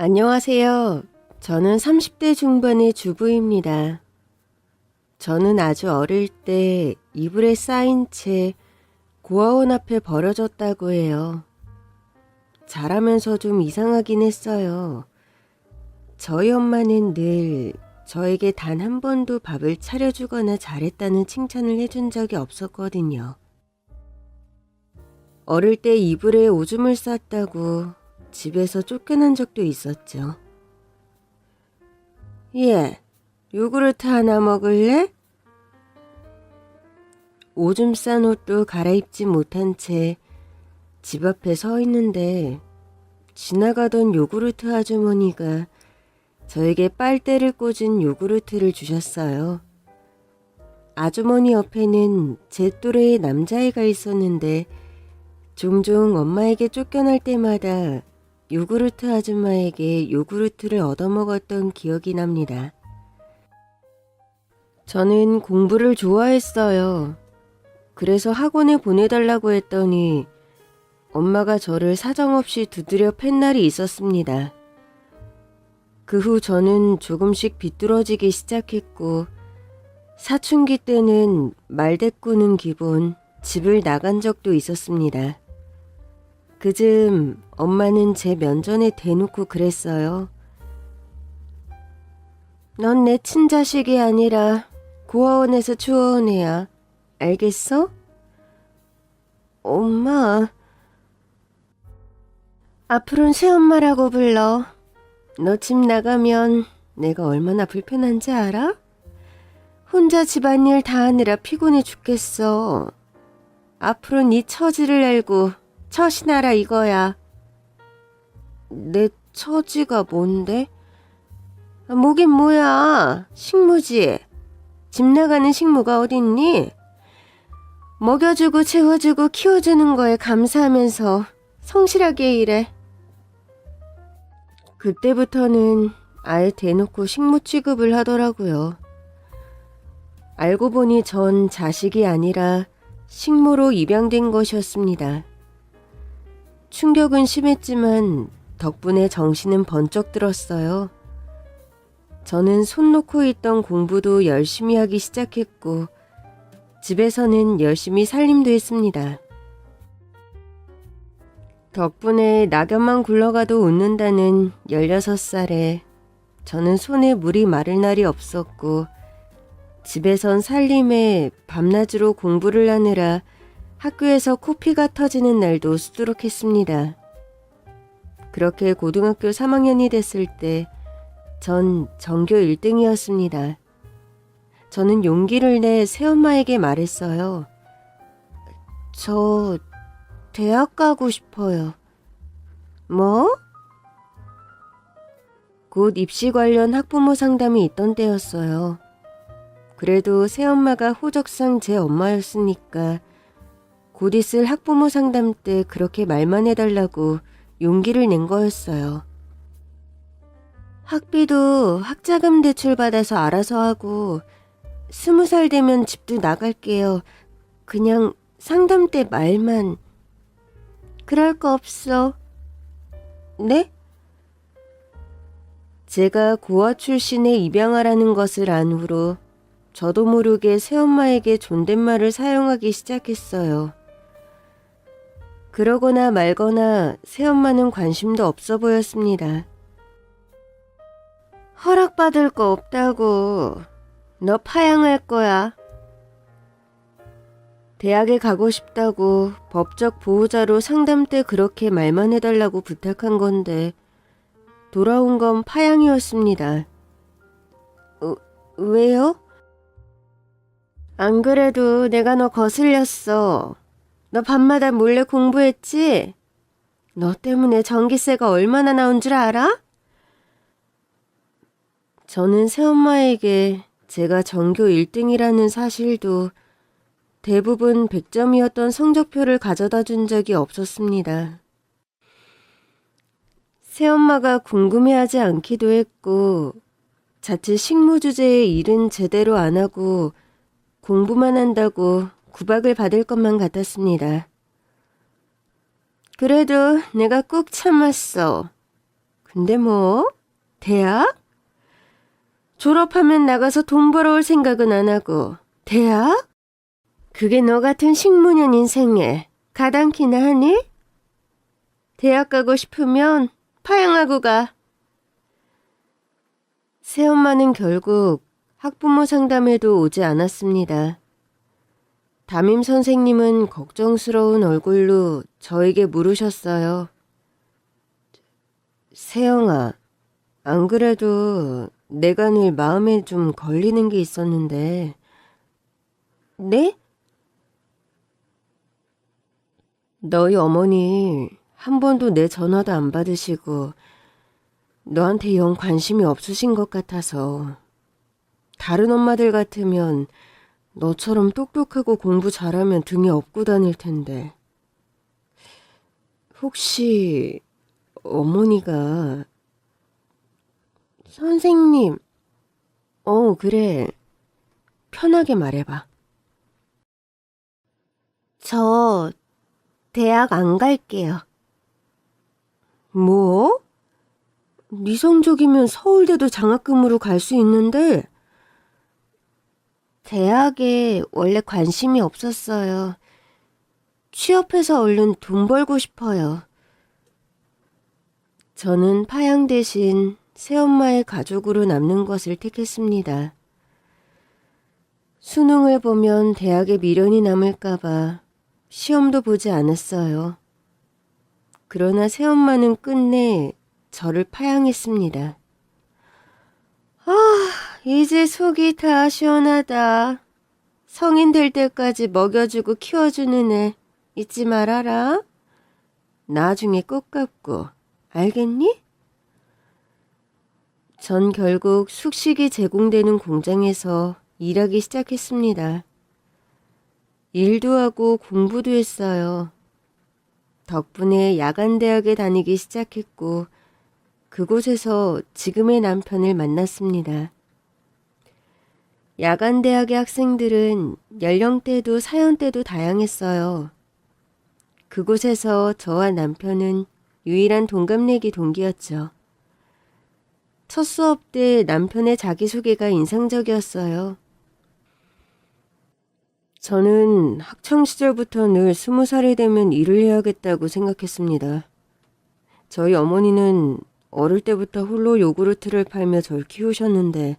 안녕하세요. 저는 30대 중반의 주부입니다. 저는 아주 어릴 때 이불에 쌓인 채 고아원 앞에 버려졌다고 해요. 자라면서 좀 이상하긴 했어요. 저희 엄마는 늘 저에게 단 한 번도 밥을 차려주거나 잘했다는 칭찬을 해준 적이 없었거든요. 어릴 때 이불에 오줌을 쌌다고 집에서 쫓겨난 적도 있었죠. 예, 요구르트 하나 먹을래? 오줌 싼 옷도 갈아입지 못한 채 집 앞에 서 있는데 지나가던 요구르트 아주머니가 저에게 빨대를 꽂은 요구르트를 주셨어요. 아주머니 옆에는 제 또래의 남자애가 있었는데 종종 엄마에게 쫓겨날 때마다 요구르트 아줌마에게 요구르트를 얻어먹었던 기억이 납니다. 저는 공부를 좋아했어요. 그래서 학원에 보내달라고 했더니 엄마가 저를 사정없이 두드려 팬 날이 있었습니다. 그 후 저는 조금씩 비뚤어지기 시작했고 사춘기 때는 말대꾸는 기본 집을 나간 적도 있었습니다. 그즘 엄마는 제 면전에 대놓고 그랬어요. 넌 내 친자식이 아니라 고아원에서 주워온 애야. 알겠어? 엄마, 앞으로는 새엄마라고 불러. 너 집 나가면 내가 얼마나 불편한지 알아? 혼자 집안일 다 하느라 피곤해 죽겠어. 앞으로 네 처지를 알고 처신하라 이거야. 내 처지가 뭔데? 뭐긴 뭐야. 식무지. 집 나가는 식무가 어딨니? 먹여주고 채워주고 키워주는 거에 감사하면서 성실하게 일해. 그때부터는 아예 대놓고 식무 취급을 하더라고요. 알고 보니 전 자식이 아니라 식모로 입양된 것이었습니다. 충격은 심했지만 덕분에 정신은 번쩍 들었어요. 저는 손 놓고 있던 공부도 열심히 하기 시작했고 집에서는 열심히 살림도 했습니다. 덕분에 낙엽만 굴러가도 웃는다는 16살에 저는 손에 물이 마를 날이 없었고 집에선 살림에 밤낮으로 공부를 하느라 학교에서 코피가 터지는 날도 수두룩했습니다. 그렇게 고등학교 3학년이 됐을 때 전 전교 1등이었습니다. 저는 용기를 내 새엄마에게 말했어요. 저 대학 가고 싶어요. 뭐? 곧 입시 관련 학부모 상담이 있던 때였어요. 그래도 새엄마가 호적상 제 엄마였으니까 곧 있을 학부모 상담 때 그렇게 말만 해달라고 용기를 낸 거였어요. 학비도 학자금 대출받아서 알아서 하고 20살 되면 집도 나갈게요. 그냥 상담 때 말만. 그럴 거 없어. 네? 제가 고아 출신에 입양하라는 것을 안 후로 저도 모르게 새엄마에게 존댓말을 사용하기 시작했어요. 그러거나 말거나 새엄마는 관심도 없어 보였습니다. 허락받을 거 없다고. 너 파양할 거야. 대학에 가고 싶다고 법적 보호자로 상담 때 그렇게 말만 해달라고 부탁한 건데 돌아온 건 파양이었습니다. 왜요? 안 그래도 내가 너 거슬렸어. 너 밤마다 몰래 공부했지? 너 때문에 전기세가 얼마나 나온 줄 알아? 저는 새엄마에게 제가 전교 1등이라는 사실도 대부분 100점이었던 성적표를 가져다 준 적이 없었습니다. 새엄마가 궁금해하지 않기도 했고 자칫 식무 주제의 일은 제대로 안 하고 공부만 한다고 구박을 받을 것만 같았습니다. 그래도 내가 꾹 참았어. 근데 뭐? 대학? 졸업하면 나가서 돈 벌어올 생각은 안 하고 대학? 그게 너 같은 식문년 인생에 가당키나 하니? 대학 가고 싶으면 파양하고 가. 새엄마는 결국 학부모 상담에도 오지 않았습니다. 담임 선생님은 걱정스러운 얼굴로 저에게 물으셨어요. 세영아, 안 그래도 내가 늘 마음에 좀 걸리는 게 있었는데. 네? 너희 어머니 한 번도 내 전화도 안 받으시고 너한테 영 관심이 없으신 것 같아서. 다른 엄마들 같으면 너처럼 똑똑하고 공부 잘하면 등에 업고 다닐 텐데. 혹시 어머니가... 선생님, 그래. 편하게 말해봐. 저 대학 안 갈게요. 뭐? 네 성적이면 서울대도 장학금으로 갈 수 있는데. 대학에 원래 관심이 없었어요. 취업해서 얼른 돈 벌고 싶어요. 저는 파양 대신 새엄마의 가족으로 남는 것을 택했습니다. 수능을 보면 대학에 미련이 남을까봐 시험도 보지 않았어요. 그러나 새엄마는 끝내 저를 파양했습니다. 아, 이제 속이 다 시원하다. 성인 될 때까지 먹여주고 키워주는 애 잊지 말아라. 나중에 꼭 갚고, 알겠니? 전 결국 숙식이 제공되는 공장에서 일하기 시작했습니다. 일도 하고 공부도 했어요. 덕분에 야간대학에 다니기 시작했고 그곳에서 지금의 남편을 만났습니다. 야간대학의 학생들은 연령대도 사연대도 다양했어요. 그곳에서 저와 남편은 유일한 동갑내기 동기였죠. 첫 수업 때 남편의 자기소개가 인상적이었어요. 저는 학창시절부터 늘 20살이 되면 일을 해야겠다고 생각했습니다. 저희 어머니는 어릴 때부터 홀로 요구르트를 팔며 절 키우셨는데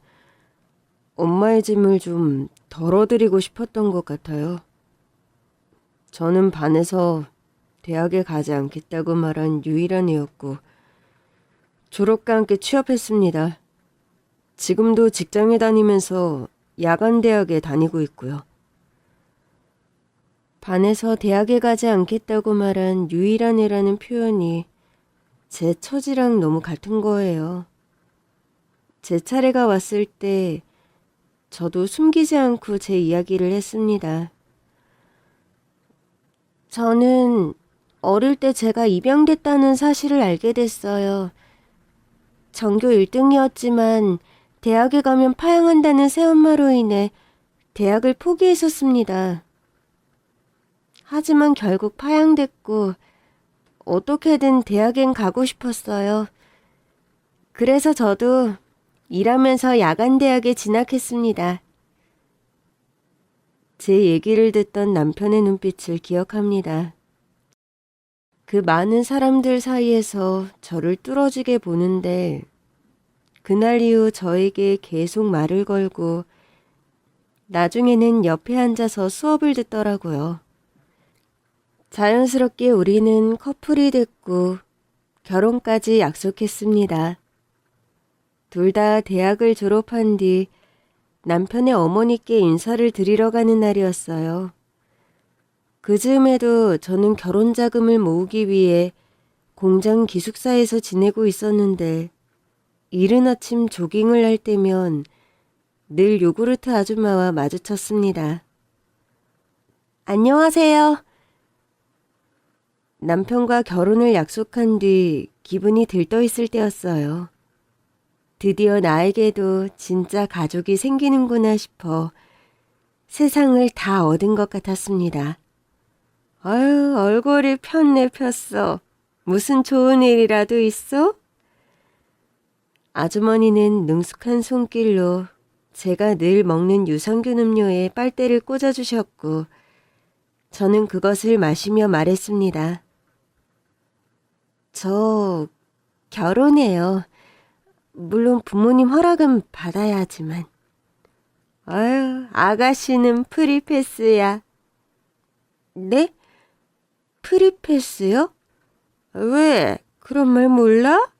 엄마의 짐을 좀 덜어드리고 싶었던 것 같아요. 저는 반에서 대학에 가지 않겠다고 말한 유일한 애였고 졸업과 함께 취업했습니다. 지금도 직장에 다니면서 야간대학에 다니고 있고요. 반에서 대학에 가지 않겠다고 말한 유일한 애라는 표현이 제 처지랑 너무 같은 거예요. 제 차례가 왔을 때 저도 숨기지 않고 제 이야기를 했습니다. 저는 어릴 때 제가 입양됐다는 사실을 알게 됐어요. 전교 1등이었지만 대학에 가면 파양한다는 새엄마로 인해 대학을 포기했었습니다. 하지만 결국 파양됐고 어떻게든 대학엔 가고 싶었어요. 그래서 저도 일하면서 야간대학에 진학했습니다. 제 얘기를 듣던 남편의 눈빛을 기억합니다. 그 많은 사람들 사이에서 저를 뚫어지게 보는데 그날 이후 저에게 계속 말을 걸고 나중에는 옆에 앉아서 수업을 듣더라고요. 자연스럽게 우리는 커플이 됐고 결혼까지 약속했습니다. 둘 다 대학을 졸업한 뒤 남편의 어머니께 인사를 드리러 가는 날이었어요. 그 즈음에도 저는 결혼 자금을 모으기 위해 공장 기숙사에서 지내고 있었는데 이른 아침 조깅을 할 때면 늘 요구르트 아줌마와 마주쳤습니다. 안녕하세요. 남편과 결혼을 약속한 뒤 기분이 들떠 있을 때였어요. 드디어 나에게도 진짜 가족이 생기는구나 싶어 세상을 다 얻은 것 같았습니다. 아유, 얼굴이 폈네 폈어. 무슨 좋은 일이라도 있어? 아주머니는 능숙한 손길로 제가 늘 먹는 유산균 음료에 빨대를 꽂아주셨고 저는 그것을 마시며 말했습니다. 저 결혼해요. 물론 부모님 허락은 받아야 하지만. 아유, 아가씨는 프리패스야. 네? 프리패스요? 왜? 그런 말 몰라?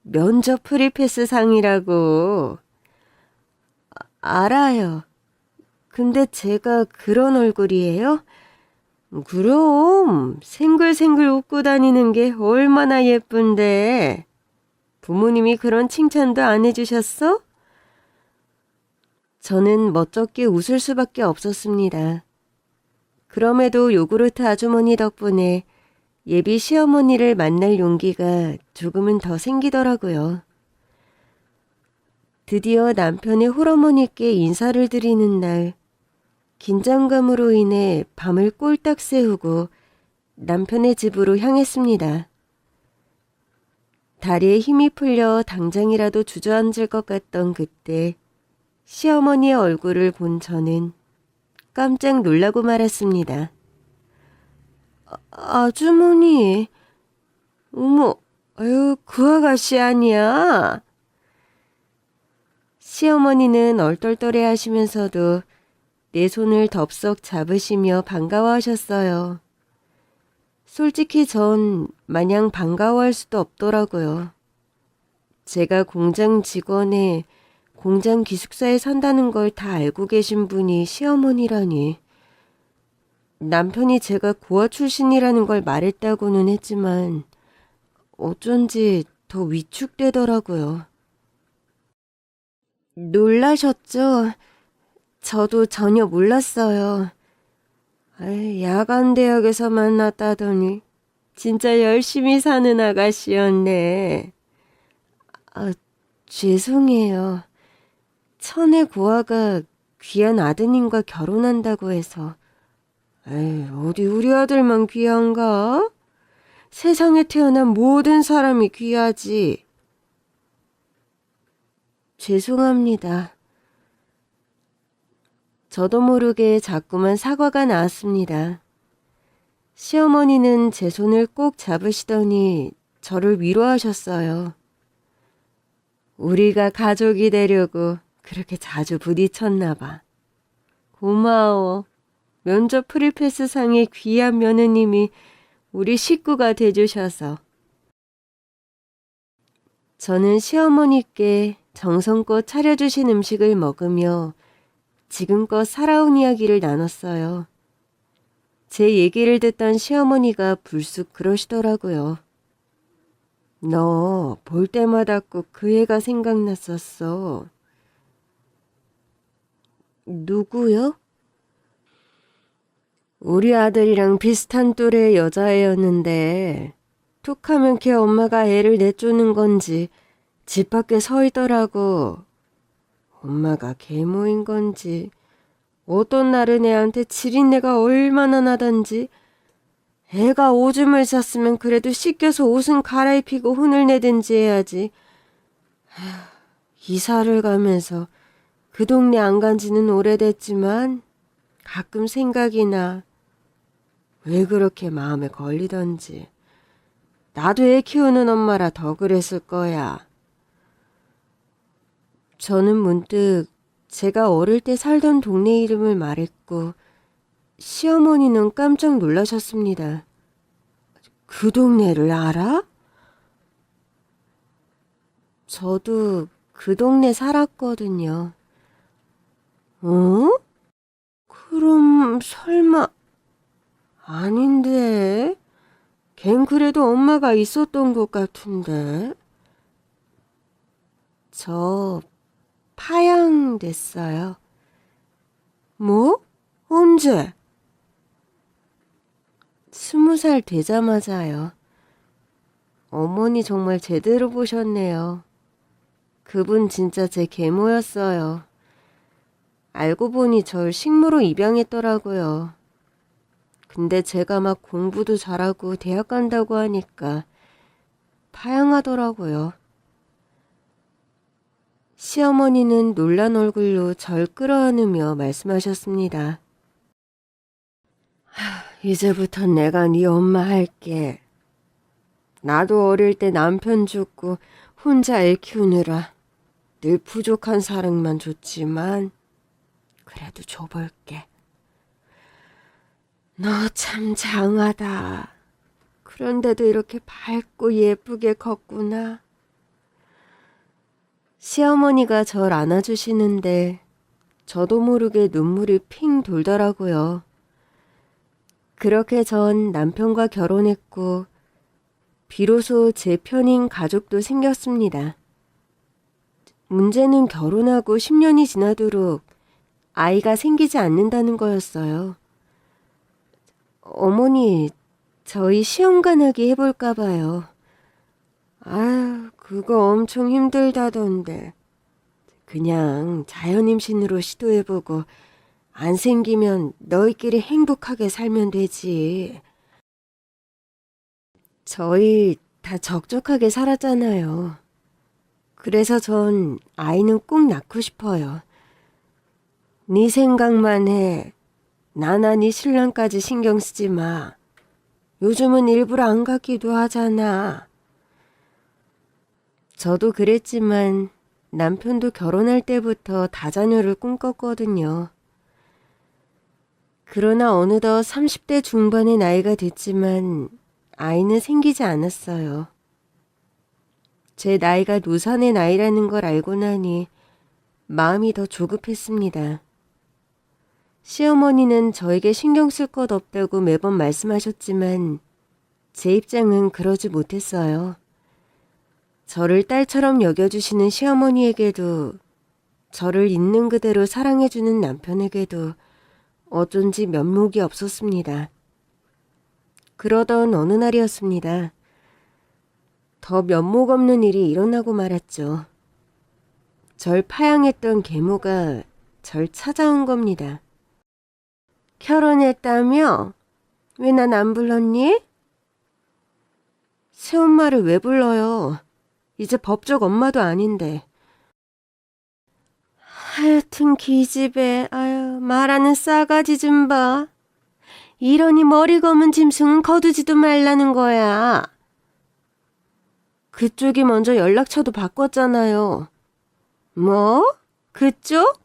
면접 프리패스 상이라고. 알아요. 근데 제가 그런 얼굴이에요? 그럼 생글생글 웃고 다니는 게 얼마나 예쁜데. 부모님이 그런 칭찬도 안 해주셨어? 저는 멋쩍게 웃을 수밖에 없었습니다. 그럼에도 요구르트 아주머니 덕분에 예비 시어머니를 만날 용기가 조금은 더 생기더라고요. 드디어 남편의 홀어머니께 인사를 드리는 날, 긴장감으로 인해 밤을 꼴딱 새우고 남편의 집으로 향했습니다. 다리에 힘이 풀려 당장이라도 주저앉을 것 같던 그때 시어머니의 얼굴을 본 저는 깜짝 놀라고 말았습니다. 아주머니, 어머, 아유, 그 아가씨 아니야? 시어머니는 얼떨떨해 하시면서도 내 손을 덥석 잡으시며 반가워하셨어요. 솔직히 전 마냥 반가워할 수도 없더라고요. 제가 공장 직원에 공장 기숙사에 산다는 걸 다 알고 계신 분이 시어머니라니. 남편이 제가 고아 출신이라는 걸 말했다고는 했지만 어쩐지 더 위축되더라고요. 놀라셨죠? 저도 전혀 몰랐어요. 야간 대학에서 만났다더니 진짜 열심히 사는 아가씨였네. 죄송해요. 천의 고아가 귀한 아드님과 결혼한다고 해서. 어디 우리 아들만 귀한가? 세상에 태어난 모든 사람이 귀하지. 죄송합니다. 저도 모르게 자꾸만 사과가 나왔습니다. 시어머니는 제 손을 꼭 잡으시더니 저를 위로하셨어요. 우리가 가족이 되려고 그렇게 자주 부딪혔나 봐. 고마워. 면접 프리패스 상의 귀한 며느님이 우리 식구가 돼주셔서. 저는 시어머니께 정성껏 차려주신 음식을 먹으며 지금껏 살아온 이야기를 나눴어요. 제 얘기를 듣던 시어머니가 불쑥 그러시더라고요. 너 볼 때마다 꼭 그 애가 생각났었어. 누구요? 우리 아들이랑 비슷한 또래 여자애였는데 툭하면 걔 엄마가 애를 내쫓는 건지 집 밖에 서 있더라고. 엄마가 계모인 건지 어떤 날은 애한테 지린내가 얼마나 나던지. 애가 오줌을 쌌으면 그래도 씻겨서 옷은 갈아입히고 혼을 내든지 해야지. 이사를 가면서 그 동네 안 간 지는 오래됐지만 가끔 생각이 나. 왜 그렇게 마음에 걸리던지. 나도 애 키우는 엄마라 더 그랬을 거야. 저는 문득 제가 어릴 때 살던 동네 이름을 말했고 시어머니는 깜짝 놀라셨습니다. 그 동네를 알아? 저도 그 동네 살았거든요. 어? 그럼 설마... 아닌데... 걘 그래도 엄마가 있었던 것 같은데... 저... 파양됐어요. 뭐? 언제? 20살 되자마자요. 어머니 정말 제대로 보셨네요. 그분 진짜 제 계모였어요. 알고 보니 절 식모로 입양했더라고요. 근데 제가 막 공부도 잘하고 대학 간다고 하니까 파양하더라고요. 시어머니는 놀란 얼굴로 절 끌어안으며 말씀하셨습니다. 이제부턴 내가 네 엄마 할게. 나도 어릴 때 남편 죽고 혼자 애 키우느라 늘 부족한 사랑만 줬지만 그래도 줘볼게. 너 참 장하다. 그런데도 이렇게 밝고 예쁘게 컸구나. 시어머니가 절 안아주시는데 저도 모르게 눈물이 핑 돌더라고요. 그렇게 전 남편과 결혼했고 비로소 제 편인 가족도 생겼습니다. 문제는 결혼하고 10년이 지나도록 아이가 생기지 않는다는 거였어요. 어머니, 저희 시험관하기 해볼까 봐요. 아유, 그거 엄청 힘들다던데. 그냥 자연임신으로 시도해보고 안 생기면 너희끼리 행복하게 살면 되지. 저희 다 적적하게 살았잖아요. 그래서 전 아이는 꼭 낳고 싶어요. 네 생각만 해. 나나 네 신랑까지 신경 쓰지 마. 요즘은 일부러 안 갖기도 하잖아. 저도 그랬지만 남편도 결혼할 때부터 다자녀를 꿈꿨거든요. 그러나 어느덧 30대 중반의 나이가 됐지만 아이는 생기지 않았어요. 제 나이가 노산의 나이라는 걸 알고 나니 마음이 더 조급했습니다. 시어머니는 저에게 신경 쓸 것 없다고 매번 말씀하셨지만 제 입장은 그러지 못했어요. 저를 딸처럼 여겨주시는 시어머니에게도 저를 있는 그대로 사랑해주는 남편에게도 어쩐지 면목이 없었습니다. 그러던 어느 날이었습니다. 더 면목 없는 일이 일어나고 말았죠. 절 파양했던 계모가 절 찾아온 겁니다. 결혼했다며? 왜 난 안 불렀니? 새엄마를 왜 불러요? 이제 법적 엄마도 아닌데. 하여튼 기집애, 아유, 말하는 싸가지 좀 봐. 이러니 머리 검은 짐승은 거두지도 말라는 거야. 그쪽이 먼저 연락처도 바꿨잖아요. 뭐? 그쪽?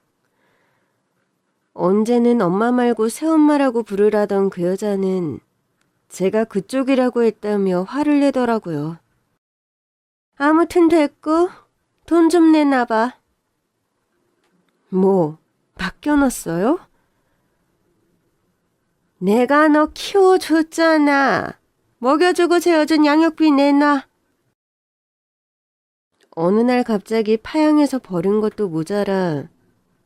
언제는 엄마 말고 새엄마라고 부르라던 그 여자는 제가 그쪽이라고 했다며 화를 내더라고요. 아무튼 됐고 돈 좀 내놔봐. 뭐, 바뀌어놨어요? 내가 너 키워줬잖아. 먹여주고 재워준 양육비 내놔. 어느 날 갑자기 파양해서 버린 것도 모자라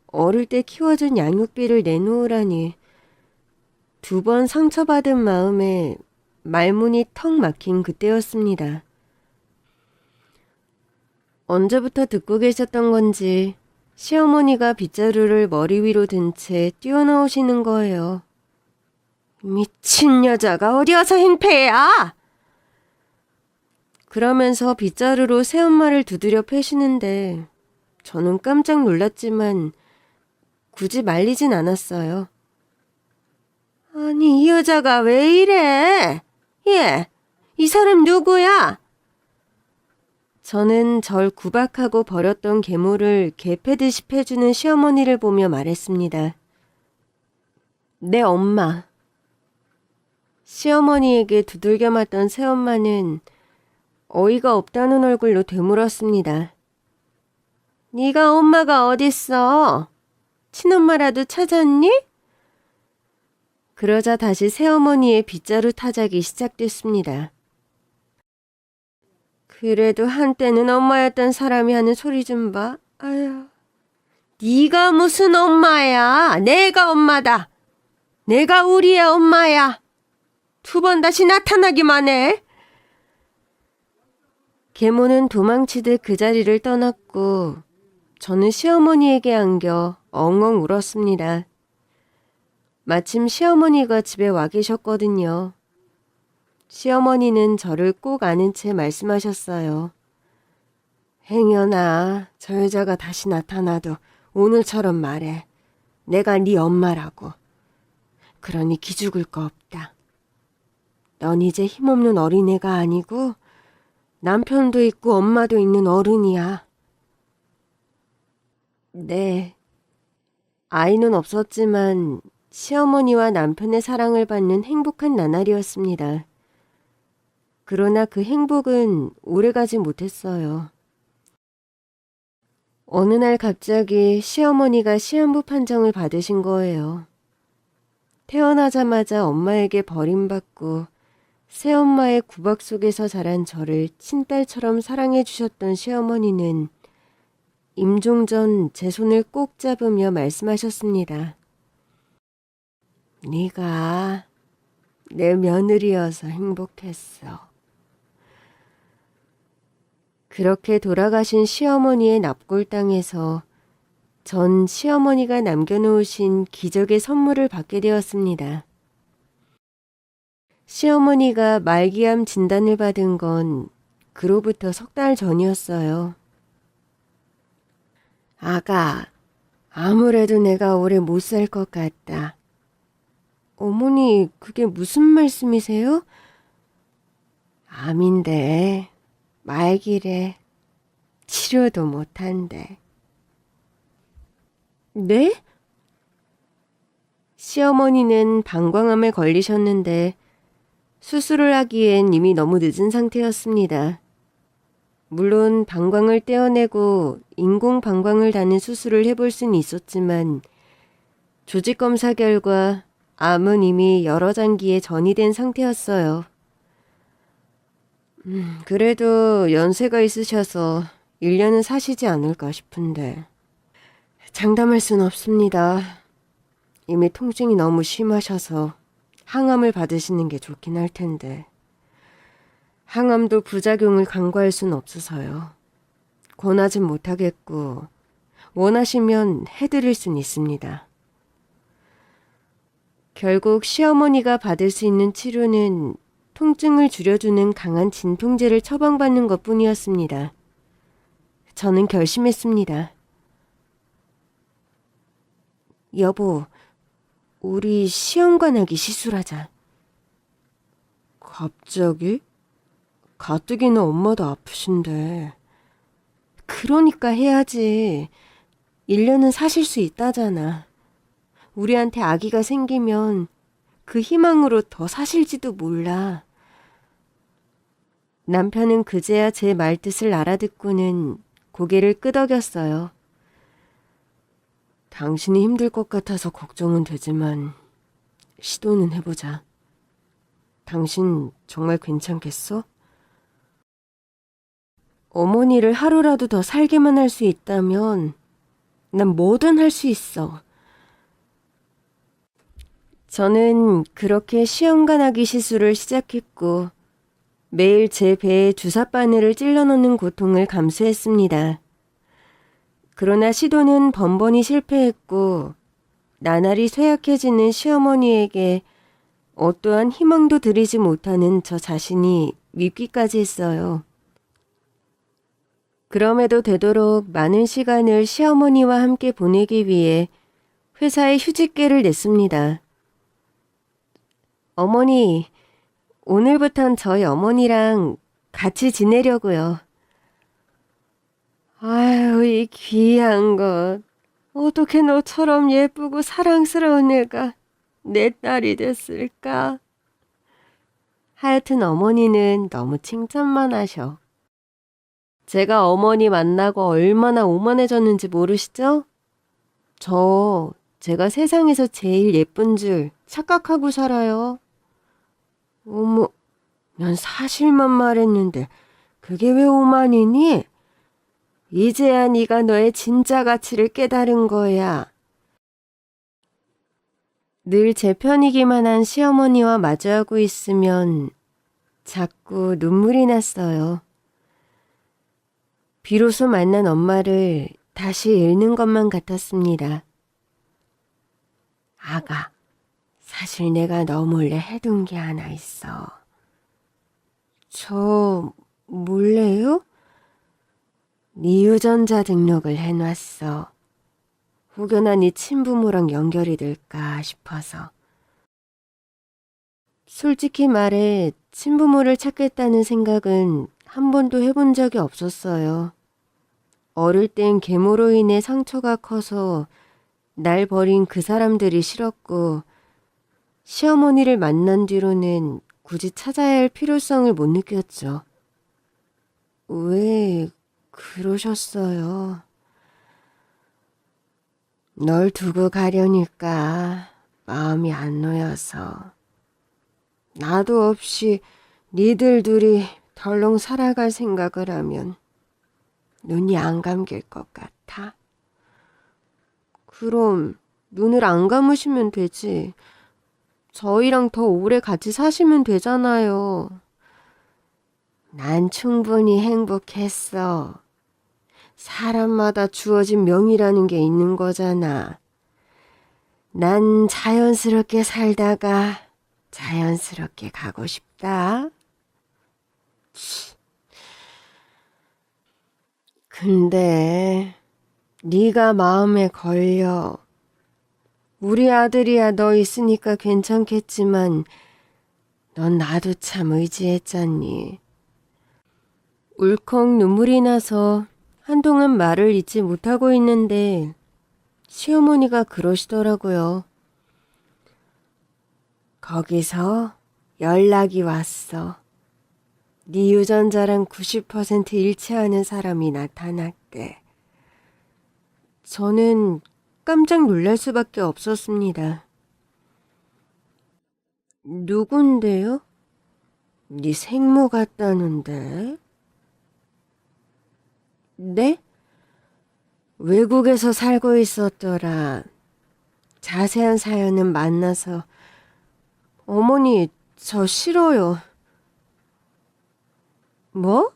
어릴 때 키워준 양육비를 내놓으라니 2번 상처받은 마음에 말문이 턱 막힌 그때였습니다. 언제부터 듣고 계셨던 건지 시어머니가 빗자루를 머리 위로 든 채 뛰어나오시는 거예요. 미친 여자가 어디 와서 행패야! 그러면서 빗자루로 새엄마를 두드려 패시는데 저는 깜짝 놀랐지만 굳이 말리진 않았어요. 아니, 이 여자가 왜 이래? 예, 이 사람 누구야? 저는 절 구박하고 버렸던 계모를 개패듯이 패주는 시어머니를 보며 말했습니다. 내 엄마. 시어머니에게 두들겨 맞던 새엄마는 어이가 없다는 얼굴로 되물었습니다. 네가 엄마가 어딨어? 친엄마라도 찾았니? 그러자 다시 새어머니의 빗자루 타작이 시작됐습니다. 그래도 한때는 엄마였던 사람이 하는 소리 좀 봐. 아휴, 네가 무슨 엄마야? 내가 엄마다. 내가 우리의 엄마야. 2번 다시 나타나기만 해. 계모는 도망치듯 그 자리를 떠났고 저는 시어머니에게 안겨 엉엉 울었습니다. 마침 시어머니가 집에 와 계셨거든요. 시어머니는 저를 꼭 아는 채 말씀하셨어요. 행여나 저 여자가 다시 나타나도 오늘처럼 말해. 내가 네 엄마라고. 그러니 기죽을 거 없다. 넌 이제 힘없는 어린애가 아니고 남편도 있고 엄마도 있는 어른이야. 네. 아이는 없었지만 시어머니와 남편의 사랑을 받는 행복한 나날이었습니다. 그러나 그 행복은 오래가지 못했어요. 어느 날 갑자기 시어머니가 시한부 판정을 받으신 거예요. 태어나자마자 엄마에게 버림받고 새엄마의 구박 속에서 자란 저를 친딸처럼 사랑해 주셨던 시어머니는 임종 전 제 손을 꼭 잡으며 말씀하셨습니다. 네가 내 며느리여서 행복했어. 그렇게 돌아가신 시어머니의 납골당에서 전 시어머니가 남겨놓으신 기적의 선물을 받게 되었습니다. 시어머니가 말기암 진단을 받은 건 그로부터 3달 전이었어요. 아가, 아무래도 내가 오래 못 살 것 같다. 어머니, 그게 무슨 말씀이세요? 암인데 말기래. 치료도 못한대. 네? 시어머니는 방광암에 걸리셨는데 수술을 하기엔 이미 너무 늦은 상태였습니다. 물론 방광을 떼어내고 인공 방광을 다는 수술을 해볼 수는 있었지만 조직 검사 결과 암은 이미 여러 장기에 전이된 상태였어요. 그래도 연세가 있으셔서 1년은 사시지 않을까 싶은데 장담할 순 없습니다. 이미 통증이 너무 심하셔서 항암을 받으시는 게 좋긴 할 텐데 항암도 부작용을 간과할 순 없어서요. 권하진 못하겠고 원하시면 해드릴 순 있습니다. 결국 시어머니가 받을 수 있는 치료는 통증을 줄여주는 강한 진통제를 처방받는 것뿐이었습니다. 저는 결심했습니다. 여보, 우리 시험관하기 시술하자. 갑자기? 가뜩이나 엄마도 아프신데. 그러니까 해야지. 1년은 사실 수 있다잖아. 우리한테 아기가 생기면 그 희망으로 더 사실지도 몰라. 남편은 그제야 제 말뜻을 알아듣고는 고개를 끄덕였어요. 당신이 힘들 것 같아서 걱정은 되지만 시도는 해보자. 당신 정말 괜찮겠어? 어머니를 하루라도 더 살게만 할 수 있다면 난 뭐든 할 수 있어. 저는 그렇게 시험관하기 시술을 시작했고 매일 제 배에 주사바늘을 찔러 넣는 고통을 감수했습니다. 그러나 시도는 번번이 실패했고 나날이 쇠약해지는 시어머니에게 어떠한 희망도 드리지 못하는 저 자신이 밉기까지 했어요. 그럼에도 되도록 많은 시간을 시어머니와 함께 보내기 위해 회사에 휴직계를 냈습니다. 어머니, 오늘부턴 저희 어머니랑 같이 지내려고요. 아유, 이 귀한 것. 어떻게 너처럼 예쁘고 사랑스러운 애가 내 딸이 됐을까? 하여튼 어머니는 너무 칭찬만 하셔. 제가 어머니 만나고 얼마나 오만해졌는지 모르시죠? 제가 세상에서 제일 예쁜 줄 착각하고 살아요. 어머, 난 사실만 말했는데 그게 왜 오만이니? 이제야 네가 너의 진짜 가치를 깨달은 거야. 늘 제 편이기만 한 시어머니와 마주하고 있으면 자꾸 눈물이 났어요. 비로소 만난 엄마를 다시 잃는 것만 같았습니다. 아가, 사실 내가 너 몰래 해둔 게 하나 있어. 저 몰래요? 네 유전자 등록을 해놨어. 혹여나 네 친부모랑 연결이 될까 싶어서. 솔직히 말해 친부모를 찾겠다는 생각은 한 번도 해본 적이 없었어요. 어릴 땐 계모로 인해 상처가 커서 날 버린 그 사람들이 싫었고 시어머니를 만난 뒤로는 굳이 찾아야 할 필요성을 못 느꼈죠. 왜 그러셨어요? 널 두고 가려니까 마음이 안 놓여서. 나도 없이 니들 둘이 덜렁 살아갈 생각을 하면 눈이 안 감길 것 같아. 그럼 눈을 안 감으시면 되지. 저희랑 더 오래 같이 사시면 되잖아요. 난 충분히 행복했어. 사람마다 주어진 명이라는 게 있는 거잖아. 난 자연스럽게 살다가 자연스럽게 가고 싶다. 근데 네가 마음에 걸려. 우리 아들이야 너 있으니까 괜찮겠지만 넌 나도 참 의지했잖니. 울컥 눈물이 나서 한동안 말을 잇지 못하고 있는데 시어머니가 그러시더라고요. 거기서 연락이 왔어. 네 유전자랑 90% 일치하는 사람이 나타났대. 저는 깜짝 놀랄 수밖에 없었습니다. 누군데요? 네 생모 같다는데? 네? 외국에서 살고 있었더라. 자세한 사연은 만나서. 어머니, 저 싫어요. 뭐?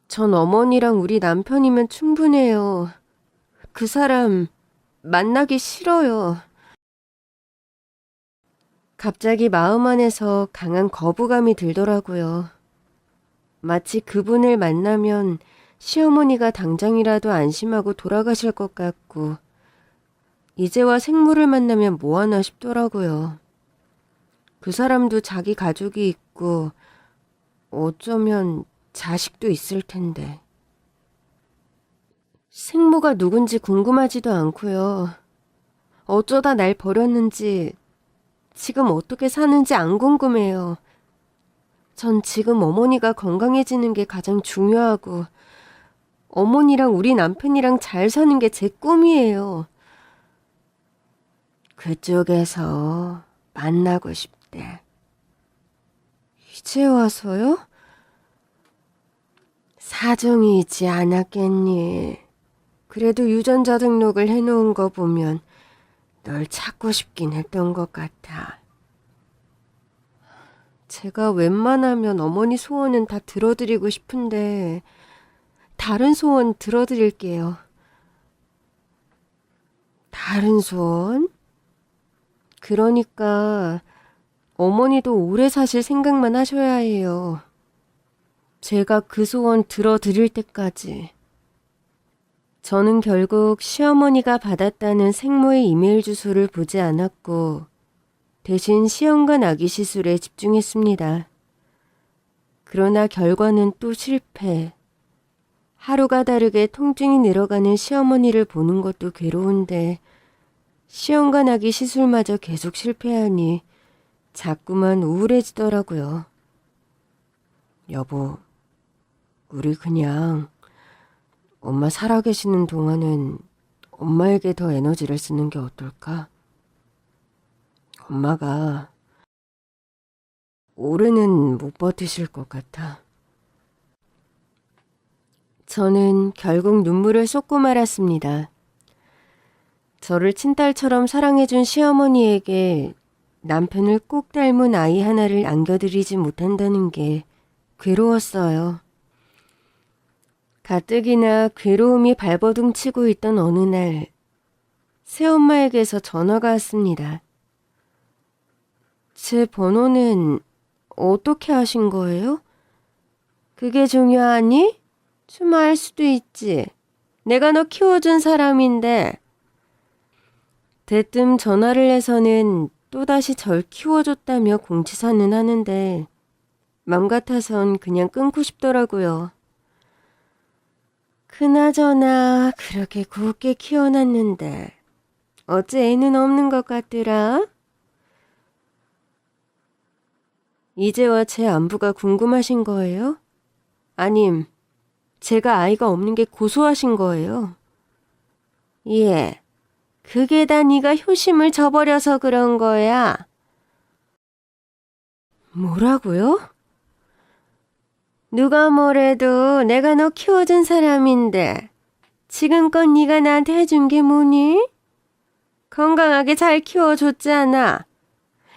전 어머니랑 우리 남편이면 충분해요. 그 사람 만나기 싫어요. 갑자기 마음 안에서 강한 거부감이 들더라고요. 마치 그분을 만나면 시어머니가 당장이라도 안심하고 돌아가실 것 같고 이제와 생모를 만나면 뭐하나 싶더라고요. 그 사람도 자기 가족이 있고 어쩌면 자식도 있을 텐데. 생모가 누군지 궁금하지도 않고요. 어쩌다 날 버렸는지 지금 어떻게 사는지 안 궁금해요. 전 지금 어머니가 건강해지는 게 가장 중요하고 어머니랑 우리 남편이랑 잘 사는 게 제 꿈이에요. 그쪽에서 만나고 싶대. 이제 와서요? 사정이 있지 않았겠니? 그래도 유전자 등록을 해놓은 거 보면 널 찾고 싶긴 했던 것 같아. 제가 웬만하면 어머니 소원은 다 들어드리고 싶은데 다른 소원 들어드릴게요. 다른 소원? 그러니까 어머니도 오래 사실 생각만 하셔야 해요. 제가 그 소원 들어드릴 때까지. 저는 결국 시어머니가 받았다는 생모의 이메일 주소를 보지 않았고 대신 시험관 아기 시술에 집중했습니다. 그러나 결과는 또 실패. 하루가 다르게 통증이 늘어가는 시어머니를 보는 것도 괴로운데 시험관 아기 시술마저 계속 실패하니 자꾸만 우울해지더라고요. 여보, 우리 그냥 엄마 살아계시는 동안은 엄마에게 더 에너지를 쓰는 게 어떨까? 엄마가 올해는 못 버티실 것 같아. 저는 결국 눈물을 쏟고 말았습니다. 저를 친딸처럼 사랑해준 시어머니에게 남편을 꼭 닮은 아이 하나를 안겨드리지 못한다는 게 괴로웠어요. 가뜩이나 괴로움이 발버둥 치고 있던 어느 날 새엄마에게서 전화가 왔습니다. 제 번호는 어떻게 하신 거예요? 그게 중요하니? 추마할 수도 있지. 내가 너 키워준 사람인데. 대뜸 전화를 해서는 또다시 절 키워줬다며 공치사는 하는데 맘 같아선 그냥 끊고 싶더라고요. 그나저나 그렇게 곱게 키워놨는데 어째 애는 없는 것 같더라? 이제와 제 안부가 궁금하신 거예요? 아님 제가 아이가 없는 게 고소하신 거예요? 예, 그게 다 네가 효심을 저버려서 그런 거야. 뭐라고요? 누가 뭐래도 내가 너 키워준 사람인데 지금껏 네가 나한테 해준 게 뭐니? 건강하게 잘 키워줬잖아.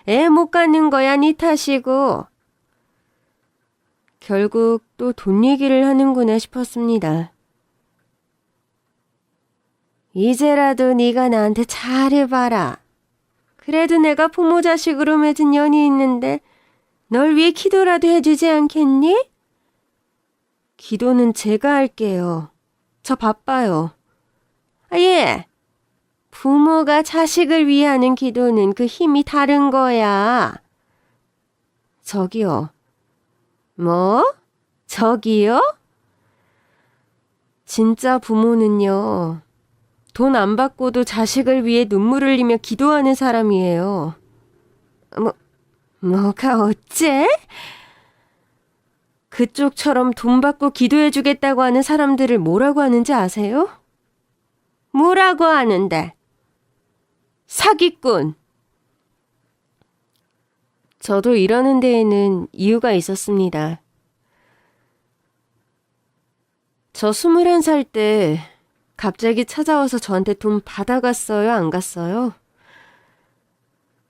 애 못 갖는 거야 네 탓이고. 결국 또 돈 얘기를 하는구나 싶었습니다. 이제라도 네가 나한테 잘해봐라. 그래도 내가 부모 자식으로 맺은 년이 있는데 널 위해 기도라도 해주지 않겠니? 기도는 제가 할게요. 저 바빠요. 아, 예. 부모가 자식을 위하는 기도는 그 힘이 다른 거야. 저기요. 뭐? 저기요? 진짜 부모는요. 돈 안 받고도 자식을 위해 눈물 흘리며 기도하는 사람이에요. 뭐가 어째? 그쪽처럼 돈 받고 기도해주겠다고 하는 사람들을 뭐라고 하는지 아세요? 뭐라고 하는데? 사기꾼! 저도 이러는 데에는 이유가 있었습니다. 저 21살 때 갑자기 찾아와서 저한테 돈 받아갔어요? 안 갔어요?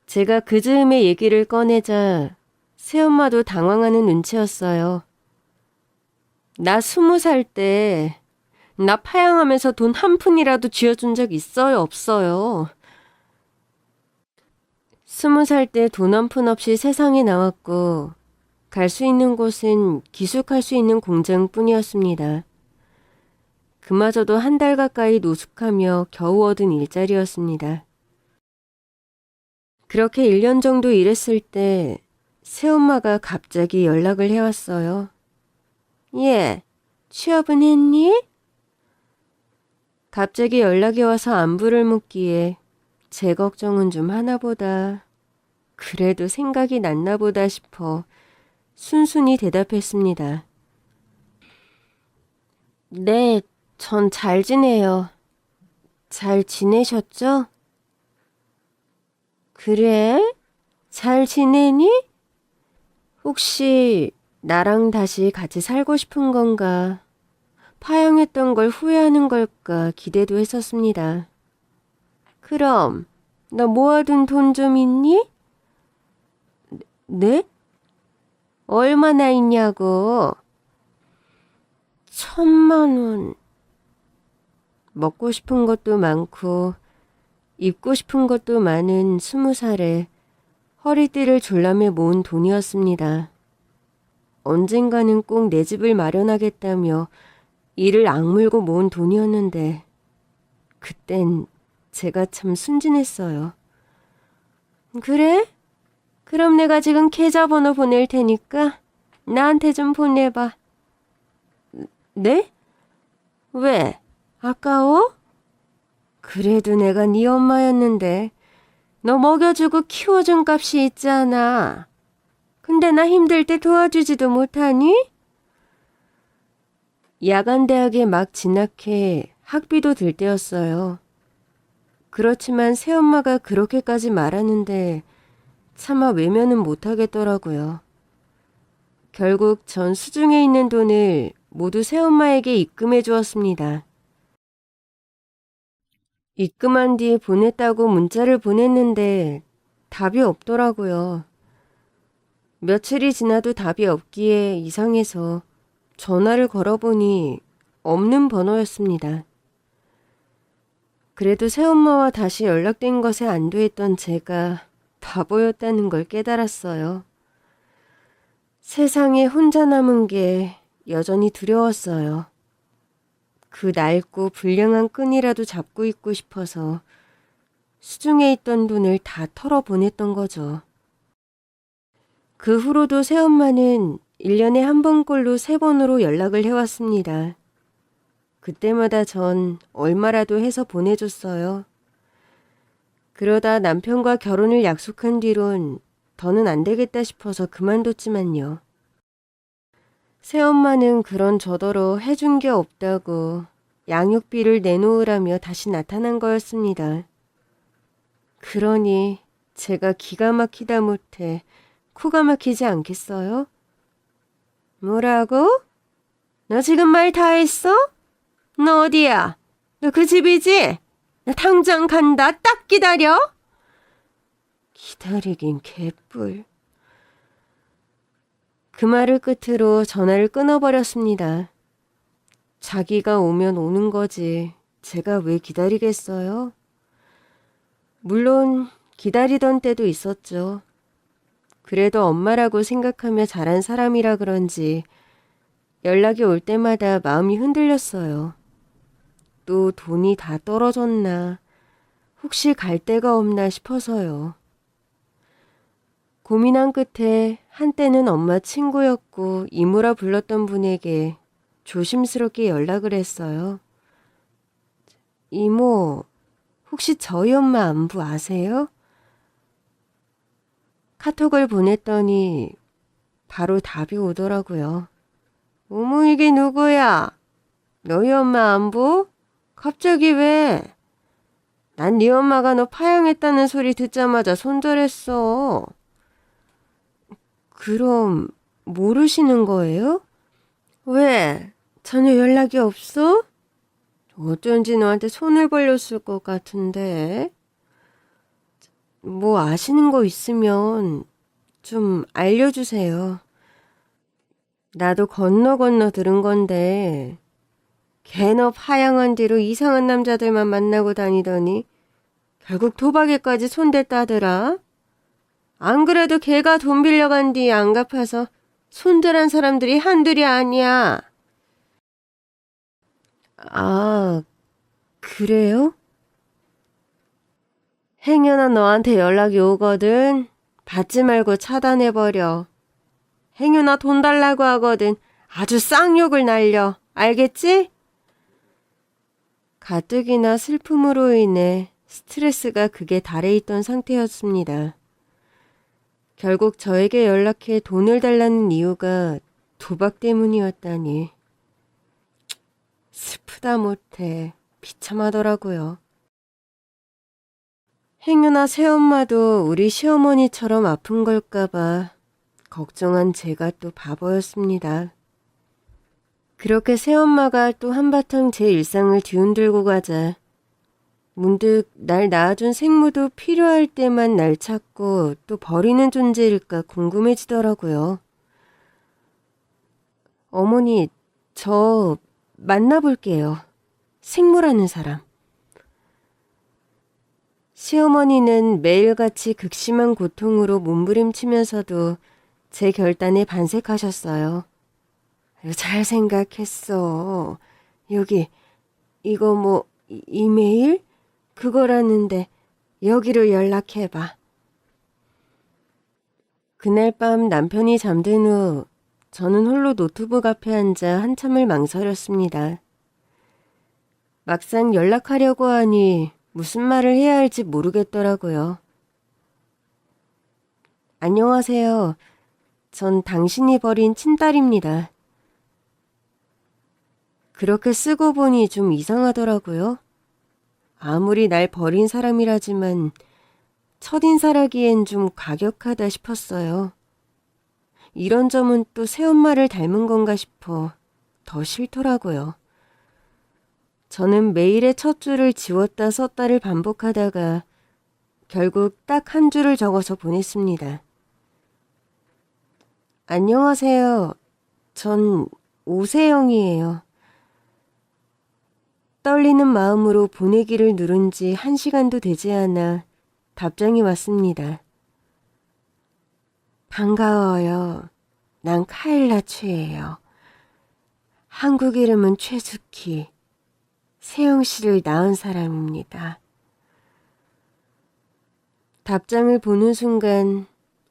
제가 그 즈음에 얘기를 꺼내자 새엄마도 당황하는 눈치였어요. 나 20살 때 나 파양하면서 돈 한 푼이라도 쥐어준 적 있어요? 없어요? 20살 때 돈 한 푼 없이 세상에 나왔고 갈 수 있는 곳은 기숙할 수 있는 공장뿐이었습니다. 그마저도 한 달 가까이 노숙하며 겨우 얻은 일자리였습니다. 그렇게 1년 정도 일했을 때 새엄마가 갑자기 연락을 해왔어요. 예, 취업은 했니? 갑자기 연락이 와서 안부를 묻기에 제 걱정은 좀 하나보다. 그래도 생각이 났나 보다 싶어 순순히 대답했습니다. 네, 전 잘 지내요. 잘 지내셨죠? 그래? 잘 지내니? 혹시 나랑 다시 같이 살고 싶은 건가? 파양했던 걸 후회하는 걸까 기대도 했었습니다. 그럼 너 모아둔 돈 좀 있니? 네? 얼마나 있냐고? 1,000만 원. 먹고 싶은 것도 많고 입고 싶은 것도 많은 20살에 허리띠를 졸라매 모은 돈이었습니다. 언젠가는 꼭 내 집을 마련하겠다며 이를 악물고 모은 돈이었는데 그땐 제가 참 순진했어요. 그래? 그럼 내가 지금 계좌번호 보낼 테니까 나한테 좀 보내봐. 네? 왜? 아까워? 그래도 내가 네 엄마였는데 너 먹여주고 키워준 값이 있잖아. 근데 나 힘들 때 도와주지도 못하니? 야간대학에 막 진학해 학비도 들 때였어요. 그렇지만 새엄마가 그렇게까지 말하는데 차마 외면은 못하겠더라고요. 결국 전 수중에 있는 돈을 모두 새엄마에게 입금해 주었습니다. 입금한 뒤 보냈다고 문자를 보냈는데 답이 없더라고요. 며칠이 지나도 답이 없기에 이상해서 전화를 걸어보니 없는 번호였습니다. 그래도 새엄마와 다시 연락된 것에 안도했던 제가 바보였다는 걸 깨달았어요. 세상에 혼자 남은 게 여전히 두려웠어요. 그 낡고 불량한 끈이라도 잡고 있고 싶어서 수중에 있던 돈을 다 털어보냈던 거죠. 그 후로도 새엄마는 1년에 한 번꼴로 3번으로 연락을 해왔습니다. 그때마다 전 얼마라도 해서 보내줬어요. 그러다 남편과 결혼을 약속한 뒤론 더는 안 되겠다 싶어서 그만뒀지만요. 새엄마는 그런 저더러 해준 게 없다고 양육비를 내놓으라며 다시 나타난 거였습니다. 그러니 제가 기가 막히다 못해 코가 막히지 않겠어요? 뭐라고? 너 지금 말 다 했어? 너 어디야? 너 그 집이지? 나 당장 간다. 딱 기다려. 기다리긴 개뿔. 그 말을 끝으로 전화를 끊어버렸습니다. 자기가 오면 오는 거지. 제가 왜 기다리겠어요? 물론 기다리던 때도 있었죠. 그래도 엄마라고 생각하며 자란 사람이라 그런지 연락이 올 때마다 마음이 흔들렸어요. 또 돈이 다 떨어졌나, 혹시 갈 데가 없나 싶어서요. 고민한 끝에 한때는 엄마 친구였고 이모라 불렀던 분에게 조심스럽게 연락을 했어요. 이모, 혹시 저희 엄마 안부 아세요? 카톡을 보냈더니 바로 답이 오더라고요. 어머, 이게 누구야? 너희 엄마 안부? 갑자기 왜? 난 네 엄마가 너 파양했다는 소리 듣자마자 손절했어. 그럼 모르시는 거예요? 왜? 전혀 연락이 없어? 어쩐지 너한테 손을 벌렸을 것 같은데. 뭐 아시는 거 있으면 좀 알려주세요. 나도 건너 들은 건데 걔너 파양한 뒤로 이상한 남자들만 만나고 다니더니 결국 도박에까지 손댔다더라. 안 그래도 걔가 돈 빌려간 뒤 안 갚아서 손절한 사람들이 한둘이 아니야. 아, 그래요? 행여나 너한테 연락이 오거든 받지 말고 차단해버려. 행여나 돈 달라고 하거든 아주 쌍욕을 날려. 알겠지? 가뜩이나 슬픔으로 인해 스트레스가 극에 달해 있던 상태였습니다. 결국 저에게 연락해 돈을 달라는 이유가 도박 때문이었다니. 슬프다 못해 비참하더라고요. 행여나 새엄마도 우리 시어머니처럼 아픈 걸까봐 걱정한 제가 또 바보였습니다. 그렇게 새엄마가 또 한바탕 제 일상을 뒤흔들고 가자 문득 날 낳아준 생모도 필요할 때만 날 찾고 또 버리는 존재일까 궁금해지더라고요. 어머니, 저 만나볼게요. 생모라는 사람. 시어머니는 매일같이 극심한 고통으로 몸부림치면서도 제 결단에 반색하셨어요. 잘 생각했어. 여기 이거 뭐 이메일? 그거라는데 여기로 연락해봐. 그날 밤 남편이 잠든 후 저는 홀로 노트북 앞에 앉아 한참을 망설였습니다. 막상 연락하려고 하니 무슨 말을 해야 할지 모르겠더라고요. 안녕하세요. 전 당신이 버린 친딸입니다. 그렇게 쓰고 보니 좀 이상하더라고요. 아무리 날 버린 사람이라지만 첫인사라기엔 좀 과격하다 싶었어요. 이런 점은 또 새엄마를 닮은 건가 싶어 더 싫더라고요. 저는 메일의 첫 줄을 지웠다 썼다를 반복하다가 결국 딱 한 줄을 적어서 보냈습니다. 안녕하세요. 전 오세영이에요. 떨리는 마음으로 보내기를 누른 지 1시간도 되지 않아 답장이 왔습니다. 반가워요. 난 카일라 최예요. 한국 이름은 최숙희. 세영 씨를 낳은 사람입니다. 답장을 보는 순간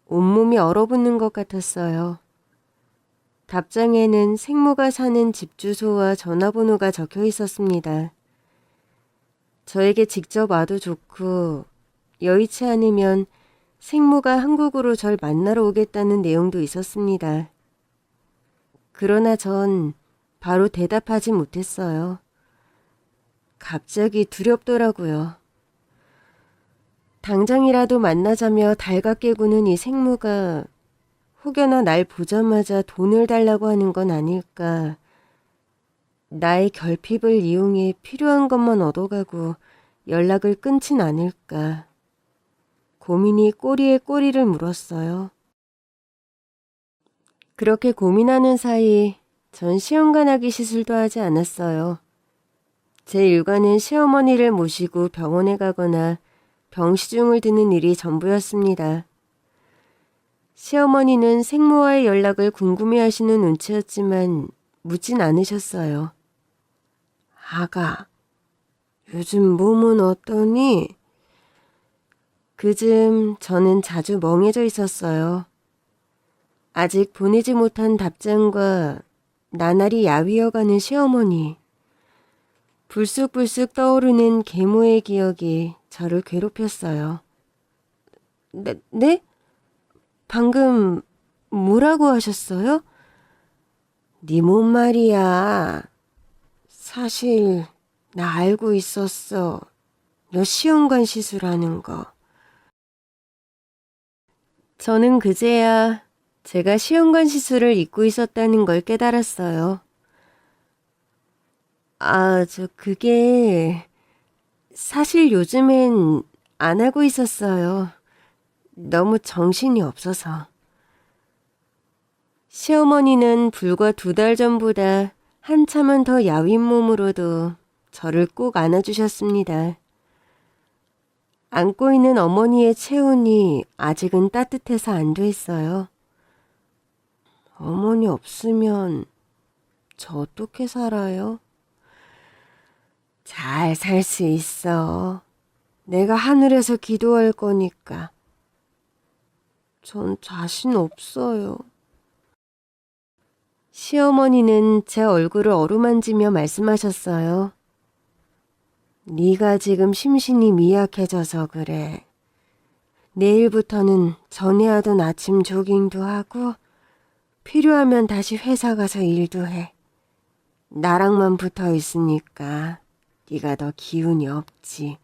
온몸이 얼어붙는 것 같았어요. 답장에는 생모가 사는 집 주소와 전화번호가 적혀 있었습니다. 저에게 직접 와도 좋고 여의치 않으면 생모가 한국으로 절 만나러 오겠다는 내용도 있었습니다. 그러나 전 바로 대답하지 못했어요. 갑자기 두렵더라고요. 당장이라도 만나자며 달갑게 구는 이 생모가 혹여나 날 보자마자 돈을 달라고 하는 건 아닐까. 나의 결핍을 이용해 필요한 것만 얻어가고 연락을 끊진 않을까. 고민이 꼬리에 꼬리를 물었어요. 그렇게 고민하는 사이 전 시험관하기 시술도 하지 않았어요. 제 일과는 시어머니를 모시고 병원에 가거나 병시중을 드는 일이 전부였습니다. 시어머니는 생모와의 연락을 궁금해하시는 눈치였지만 묻진 않으셨어요. 아가, 요즘 몸은 어떠니? 그즘 저는 자주 멍해져 있었어요. 아직 보내지 못한 답장과 나날이 야위어가는 시어머니. 불쑥불쑥 떠오르는 계모의 기억이 저를 괴롭혔어요. 네? 방금 뭐라고 하셨어요? 네 몸 말이야. 사실 나 알고 있었어. 너 시험관 시술하는 거. 저는 그제야 제가 시험관 시술을 잊고 있었다는 걸 깨달았어요. 그게 사실 요즘엔 안 하고 있었어요. 너무 정신이 없어서. 시어머니는 불과 2달 전보다 한참은 더 야윈 몸으로도 저를 꼭 안아주셨습니다. 안고 있는 어머니의 체온이 아직은 따뜻해서 안 됐어요. 어머니 없으면 저 어떻게 살아요? 잘 살 수 있어. 내가 하늘에서 기도할 거니까. 전 자신 없어요. 시어머니는 제 얼굴을 어루만지며 말씀하셨어요. 네가 지금 심신이 미약해져서 그래. 내일부터는 전에 하던 아침 조깅도 하고 필요하면 다시 회사 가서 일도 해. 나랑만 붙어 있으니까 네가 더 기운이 없지.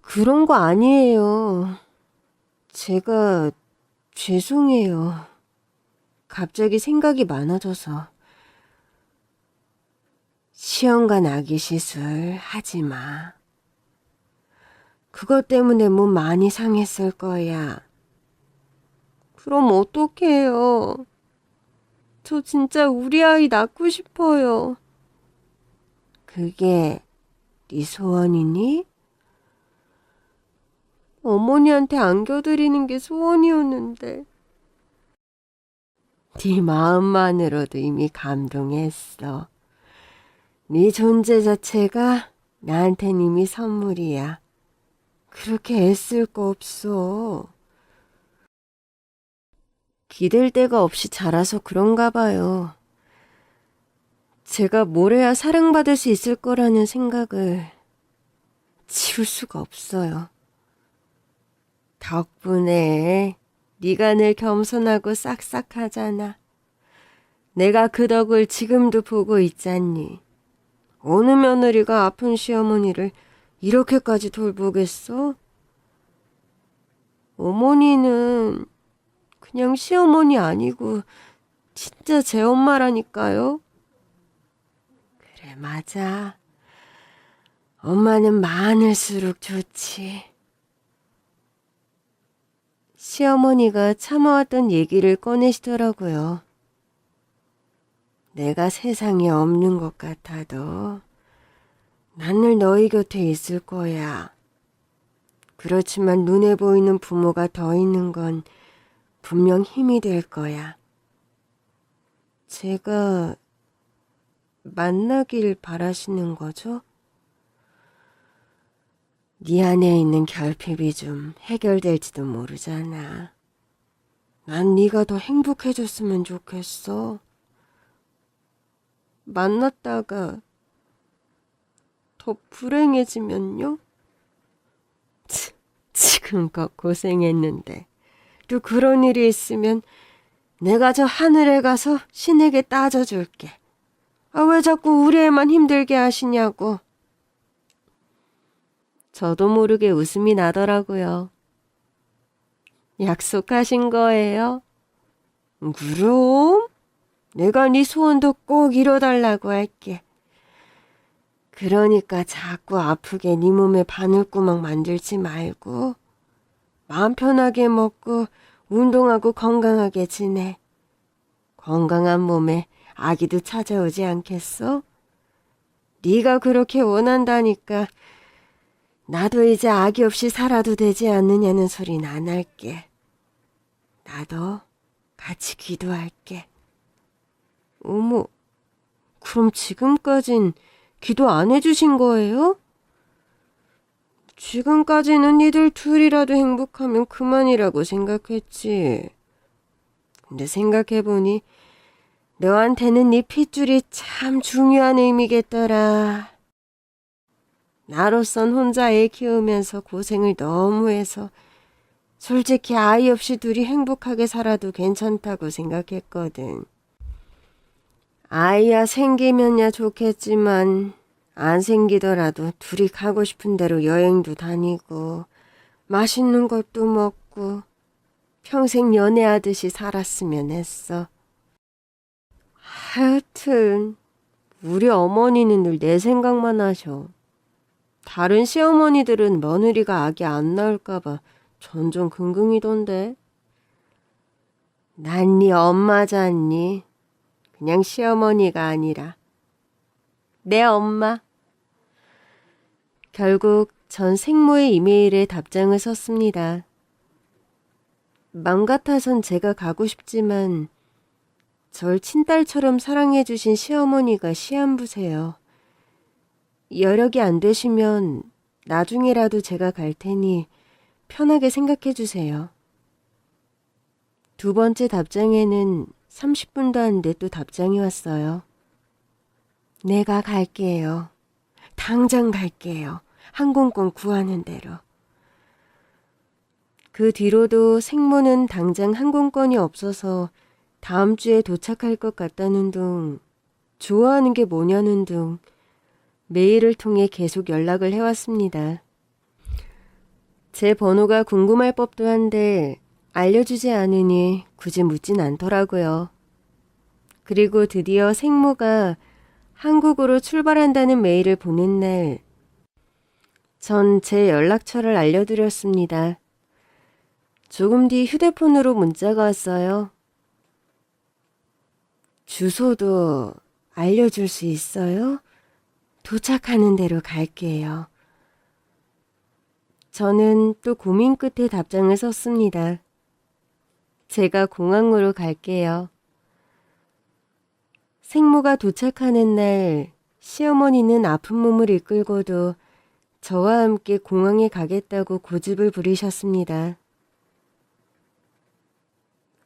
그런 거 아니에요. 제가 죄송해요. 갑자기 생각이 많아져서. 시험관 아기 시술 하지 마. 그것 때문에 몸 많이 상했을 거야. 그럼 어떡해요. 저 진짜 우리 아이 낳고 싶어요. 그게 네 소원이니? 어머니한테 안겨드리는 게 소원이었는데. 네 마음만으로도 이미 감동했어. 네 존재 자체가 나한텐 이미 선물이야. 그렇게 애쓸 거 없어. 기댈 데가 없이 자라서 그런가 봐요. 제가 뭘 해야 사랑받을 수 있을 거라는 생각을 지울 수가 없어요. 덕분에 네가 늘 겸손하고 싹싹하잖아. 내가 그 덕을 지금도 보고 있잖니. 어느 며느리가 아픈 시어머니를 이렇게까지 돌보겠어? 어머니는 그냥 시어머니 아니고 진짜 제 엄마라니까요. 그래, 맞아. 엄마는 많을수록 좋지. 시어머니가 참아왔던 얘기를 꺼내시더라고요. 내가 세상에 없는 것 같아도 난 늘 너희 곁에 있을 거야. 그렇지만 눈에 보이는 부모가 더 있는 건 분명 힘이 될 거야. 제가 만나길 바라시는 거죠? 네 안에 있는 결핍이 좀 해결될지도 모르잖아. 난 네가 더 행복해졌으면 좋겠어. 만났다가 더 불행해지면요? 지금껏 고생했는데 또 그런 일이 있으면 내가 저 하늘에 가서 신에게 따져줄게. 왜 자꾸 우리 애만 힘들게 하시냐고. 저도 모르게 웃음이 나더라고요. 약속하신 거예요? 그럼 내가 네 소원도 꼭 이뤄달라고 할게. 그러니까 자꾸 아프게 네 몸에 바늘구멍 만들지 말고 마음 편하게 먹고 운동하고 건강하게 지내. 건강한 몸에 아기도 찾아오지 않겠어? 네가 그렇게 원한다니까 나도 이제 아기 없이 살아도 되지 않느냐는 소리는 안 할게. 나도 같이 기도할게. 어머, 그럼 지금까진 기도 안 해주신 거예요? 지금까지는 니들 둘이라도 행복하면 그만이라고 생각했지. 근데 생각해보니 너한테는 네 핏줄이 참 중요한 의미겠더라. 나로선 혼자 애 키우면서 고생을 너무 해서 솔직히 아이 없이 둘이 행복하게 살아도 괜찮다고 생각했거든. 아이야 생기면야 좋겠지만 안 생기더라도 둘이 가고 싶은 대로 여행도 다니고 맛있는 것도 먹고 평생 연애하듯이 살았으면 했어. 하여튼 우리 어머니는 늘 내 생각만 하셔. 다른 시어머니들은 며느리가 아기 안 낳을까봐 전전긍긍이던데. 난 네 엄마잖니. 그냥 시어머니가 아니라 내 엄마. 결국 전 생모의 이메일에 답장을 썼습니다. 맘 같아선 제가 가고 싶지만 절 친딸처럼 사랑해주신 시어머니가 시한부세요. 여력이 안 되시면 나중에라도 제가 갈 테니 편하게 생각해 주세요. 두 번째 답장에는 30분도 안 돼 또 답장이 왔어요. 내가 갈게요. 당장 갈게요. 항공권 구하는 대로. 그 뒤로도 생모는 당장 항공권이 없어서 다음 주에 도착할 것 같다는 둥, 좋아하는 게 뭐냐는 둥, 메일을 통해 계속 연락을 해왔습니다. 제 번호가 궁금할 법도 한데 알려주지 않으니 굳이 묻진 않더라고요. 그리고 드디어 생모가 한국으로 출발한다는 메일을 보낸 날, 전 제 연락처를 알려드렸습니다. 조금 뒤 휴대폰으로 문자가 왔어요. 주소도 알려줄 수 있어요? 도착하는 대로 갈게요. 저는 또 고민 끝에 답장을 썼습니다. 제가 공항으로 갈게요. 생모가 도착하는 날 시어머니는 아픈 몸을 이끌고도 저와 함께 공항에 가겠다고 고집을 부리셨습니다.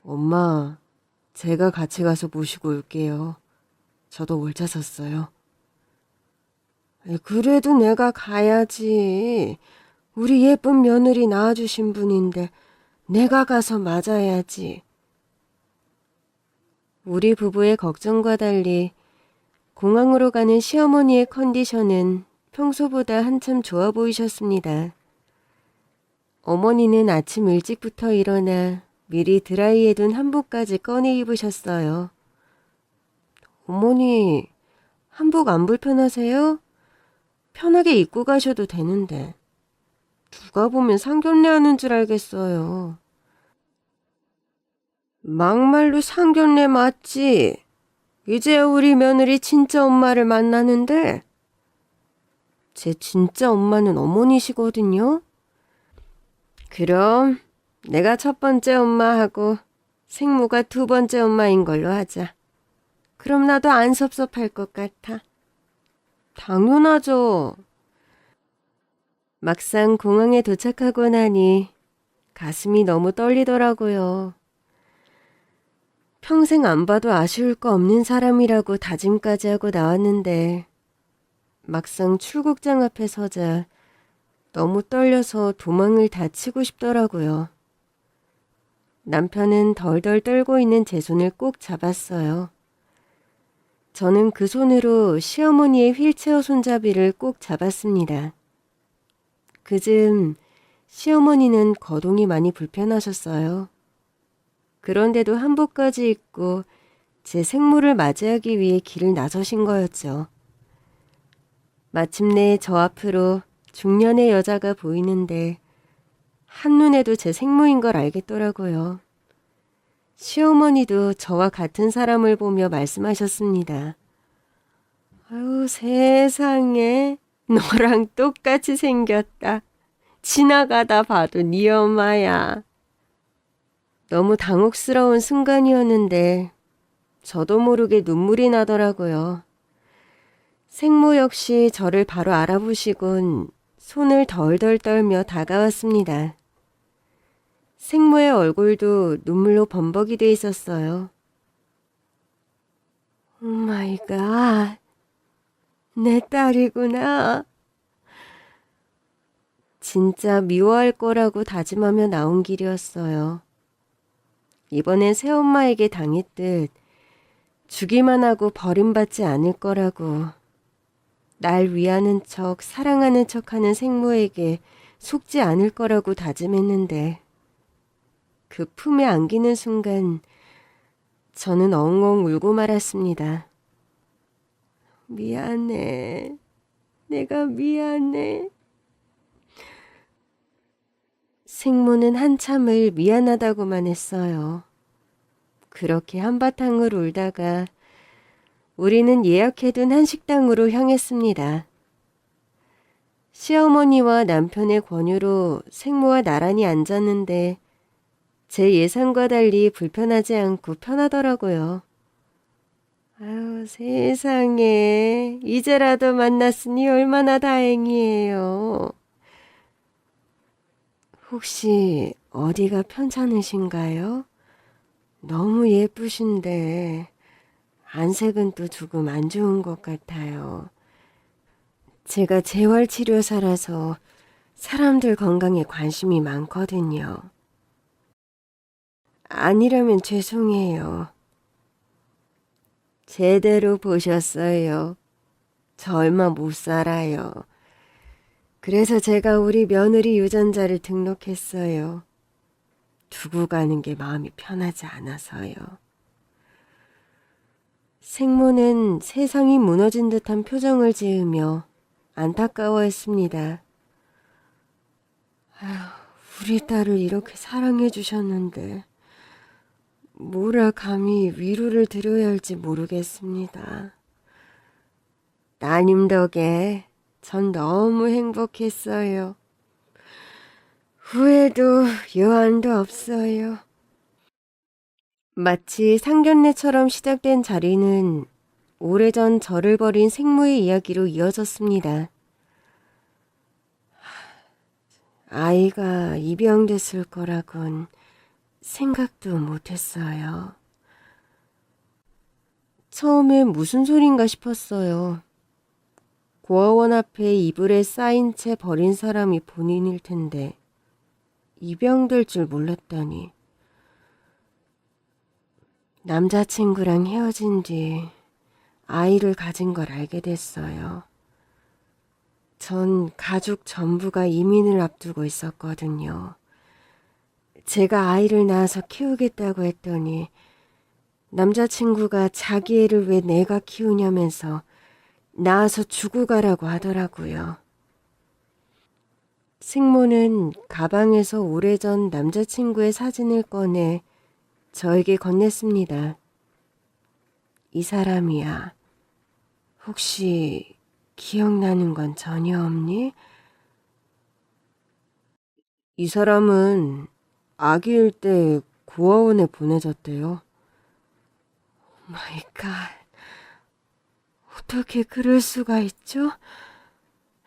엄마, 제가 같이 가서 모시고 올게요. 저도 월차 샀어요. 그래도 내가 가야지. 우리 예쁜 며느리 낳아주신 분인데 내가 가서 맞아야지. 우리 부부의 걱정과 달리 공항으로 가는 시어머니의 컨디션은 평소보다 한참 좋아 보이셨습니다. 어머니는 아침 일찍부터 일어나 미리 드라이해둔 한복까지 꺼내 입으셨어요. 어머니, 한복 안 불편하세요? 편하게 입고 가셔도 되는데. 누가 보면 상견례하는 줄 알겠어요. 막말로 상견례 맞지? 이제 우리 며느리 진짜 엄마를 만나는데 제 진짜 엄마는 어머니시거든요. 그럼 내가 첫 번째 엄마하고 생모가 두 번째 엄마인 걸로 하자. 그럼 나도 안 섭섭할 것 같아. 당연하죠. 막상 공항에 도착하고 나니 가슴이 너무 떨리더라고요. 평생 안 봐도 아쉬울 거 없는 사람이라고 다짐까지 하고 나왔는데 막상 출국장 앞에 서자 너무 떨려서 도망을 다 치고 싶더라고요. 남편은 덜덜 떨고 있는 제 손을 꼭 잡았어요. 저는 그 손으로 시어머니의 휠체어 손잡이를 꼭 잡았습니다. 그즘 시어머니는 거동이 많이 불편하셨어요. 그런데도 한복까지 입고 제 생모를 맞이하기 위해 길을 나서신 거였죠. 마침내 저 앞으로 중년의 여자가 보이는데 한눈에도 제 생모인 걸 알겠더라고요. 시어머니도 저와 같은 사람을 보며 말씀하셨습니다. 아유, 세상에 너랑 똑같이 생겼다. 지나가다 봐도 네 엄마야. 너무 당혹스러운 순간이었는데 저도 모르게 눈물이 나더라고요. 생모 역시 저를 바로 알아보시곤 손을 덜덜 떨며 다가왔습니다. 생모의 얼굴도 눈물로 범벅이 돼 있었어요. 오 마이 갓, 내 딸이구나. 진짜 미워할 거라고 다짐하며 나온 길이었어요. 이번엔 새엄마에게 당했듯 주기만 하고 버림받지 않을 거라고, 날 위하는 척 사랑하는 척하는 생모에게 속지 않을 거라고 다짐했는데 그 품에 안기는 순간 저는 엉엉 울고 말았습니다. 미안해. 내가 미안해. 생모는 한참을 미안하다고만 했어요. 그렇게 한바탕을 울다가 우리는 예약해둔 한식당으로 향했습니다. 시어머니와 남편의 권유로 생모와 나란히 앉았는데 제 예상과 달리 불편하지 않고 편하더라고요. 아유, 세상에. 이제라도 만났으니 얼마나 다행이에요. 혹시 어디가 편찮으신가요? 너무 예쁘신데 안색은 또 조금 안 좋은 것 같아요. 제가 재활치료사라서 사람들 건강에 관심이 많거든요. 아니라면 죄송해요. 제대로 보셨어요. 저 얼마 못 살아요. 그래서 제가 우리 며느리 유전자를 등록했어요. 두고 가는 게 마음이 편하지 않아서요. 생모는 세상이 무너진 듯한 표정을 지으며 안타까워했습니다. 아휴, 우리 딸을 이렇게 사랑해 주셨는데 뭐라 감히 위로를 드려야 할지 모르겠습니다. 따님 덕에 전 너무 행복했어요. 후회도 여한도 없어요. 마치 상견례처럼 시작된 자리는 오래전 저를 버린 생모의 이야기로 이어졌습니다. 아이가 입양됐을 거라곤 생각도 못했어요. 처음엔 무슨 소린가 싶었어요. 고아원 앞에 이불에 쌓인 채 버린 사람이 본인일 텐데 입양될 줄 몰랐다니. 남자친구랑 헤어진 뒤 아이를 가진 걸 알게 됐어요. 전 가족 전부가 이민을 앞두고 있었거든요. 제가 아이를 낳아서 키우겠다고 했더니 남자친구가 자기 애를 왜 내가 키우냐면서 낳아서 주고 가라고 하더라고요. 생모는 가방에서 오래전 남자친구의 사진을 꺼내 저에게 건넸습니다. 이 사람이야. 혹시 기억나는 건 전혀 없니? 이 사람은 아기일 때 고아원에 보내졌대요. 마이 갓. 어떻게 그럴 수가 있죠?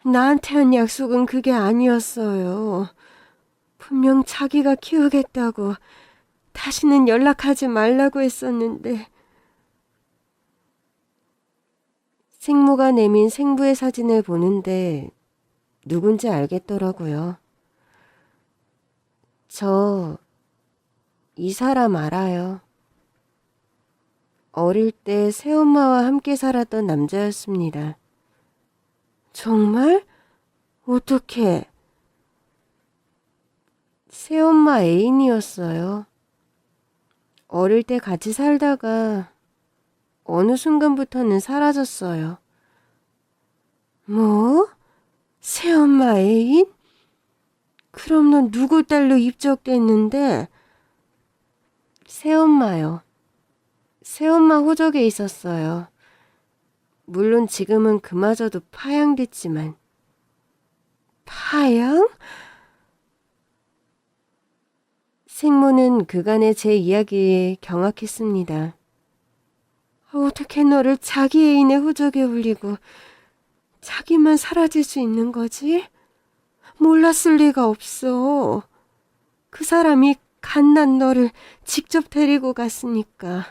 나한테 한 약속은 그게 아니었어요. 분명 자기가 키우겠다고 다시는 연락하지 말라고 했었는데. 생모가 내민 생부의 사진을 보는데 누군지 알겠더라고요. 저 이 사람 알아요. 어릴 때 새엄마와 함께 살았던 남자였습니다. 정말? 어떻게? 새엄마 애인이었어요. 어릴 때 같이 살다가 어느 순간부터는 사라졌어요. 뭐? 새엄마 애인? 그럼 넌 누구 딸로 입적됐는데? 새엄마요. 새엄마 호적에 있었어요. 물론 지금은 그마저도 파양됐지만. 파양? 생모는 그간의 제 이야기에 경악했습니다. 어떻게 너를 자기 애인의 호적에 올리고 자기만 사라질 수 있는 거지? 몰랐을 리가 없어. 그 사람이 갓난 너를 직접 데리고 갔으니까.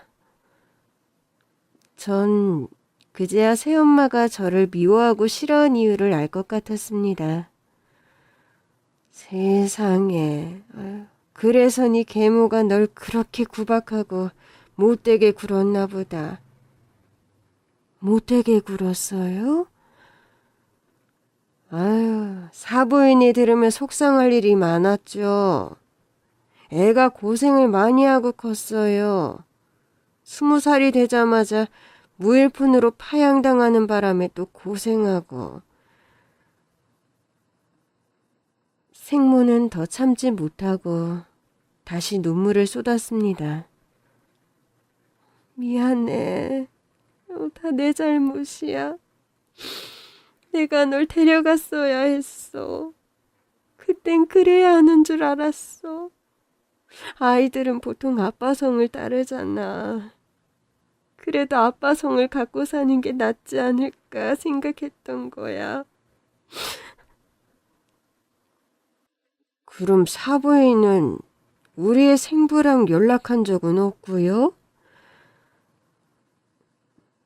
전 그제야 새엄마가 저를 미워하고 싫어한 이유를 알 것 같았습니다. 세상에, 그래서 네 계모가 널 그렇게 구박하고 못되게 굴었나 보다. 못되게 굴었어요? 아유, 사부인이 들으면 속상할 일이 많았죠. 애가 고생을 많이 하고 컸어요. 20살이 되자마자 무일푼으로 파양당하는 바람에 또 고생하고. 생모는 더 참지 못하고 다시 눈물을 쏟았습니다. 미안해. 다 내 잘못이야. 내가 널 데려갔어야 했어. 그땐 그래야 하는 줄 알았어. 아이들은 보통 아빠 성을 따르잖아. 그래도 아빠 성을 갖고 사는 게 낫지 않을까 생각했던 거야. 그럼 사부인은 우리의 생부랑 연락한 적은 없고요?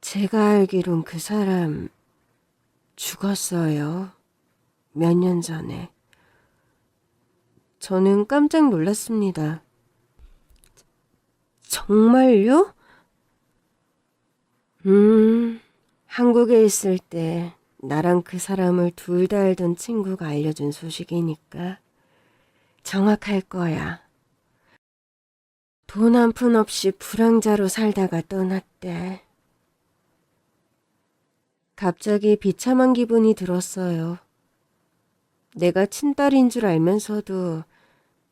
제가 알기론 그 사람 죽었어요. 몇 년 전에. 저는 깜짝 놀랐습니다. 정말요? 한국에 있을 때 나랑 그 사람을 둘 다 알던 친구가 알려준 소식이니까 정확할 거야. 돈 한 푼 없이 불황자로 살다가 떠났대. 갑자기 비참한 기분이 들었어요. 내가 친딸인 줄 알면서도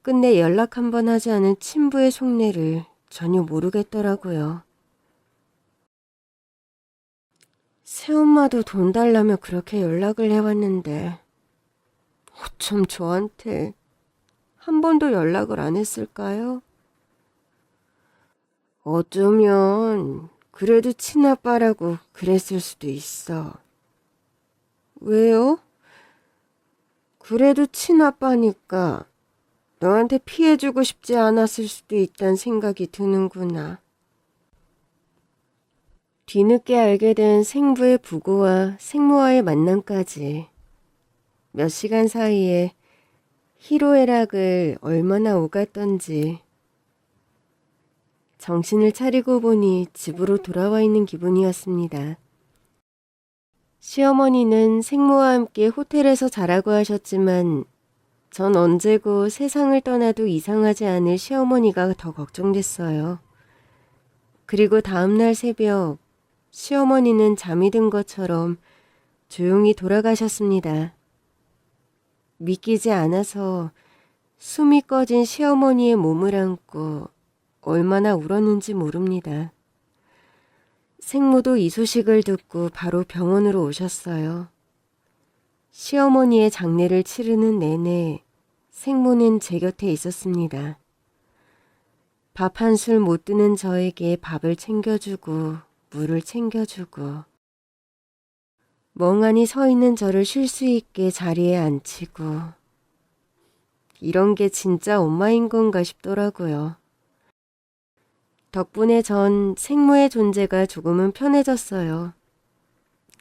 끝내 연락 한 번 하지 않은 친부의 속내를 전혀 모르겠더라고요. 새엄마도 돈 달라며 그렇게 연락을 해왔는데 어쩜 저한테 한 번도 연락을 안 했을까요? 어쩌면 그래도 친아빠라고 그랬을 수도 있어. 왜요? 그래도 친아빠니까 너한테 피해주고 싶지 않았을 수도 있다는 생각이 드는구나. 뒤늦게 알게 된 생부의 부고와 생모와의 만남까지 몇 시간 사이에 희로애락을 얼마나 오갔던지. 정신을 차리고 보니 집으로 돌아와 있는 기분이었습니다. 시어머니는 생모와 함께 호텔에서 자라고 하셨지만 전 언제고 세상을 떠나도 이상하지 않을 시어머니가 더 걱정됐어요. 그리고 다음날 새벽 시어머니는 잠이 든 것처럼 조용히 돌아가셨습니다. 믿기지 않아서 숨이 꺼진 시어머니의 몸을 안고 얼마나 울었는지 모릅니다. 생모도 이 소식을 듣고 바로 병원으로 오셨어요. 시어머니의 장례를 치르는 내내 생모는 제 곁에 있었습니다. 밥 한 술 못 드는 저에게 밥을 챙겨주고 물을 챙겨주고 멍하니 서 있는 저를 쉴 수 있게 자리에 앉히고 이런 게 진짜 엄마인 건가 싶더라고요. 덕분에 전 생모의 존재가 조금은 편해졌어요.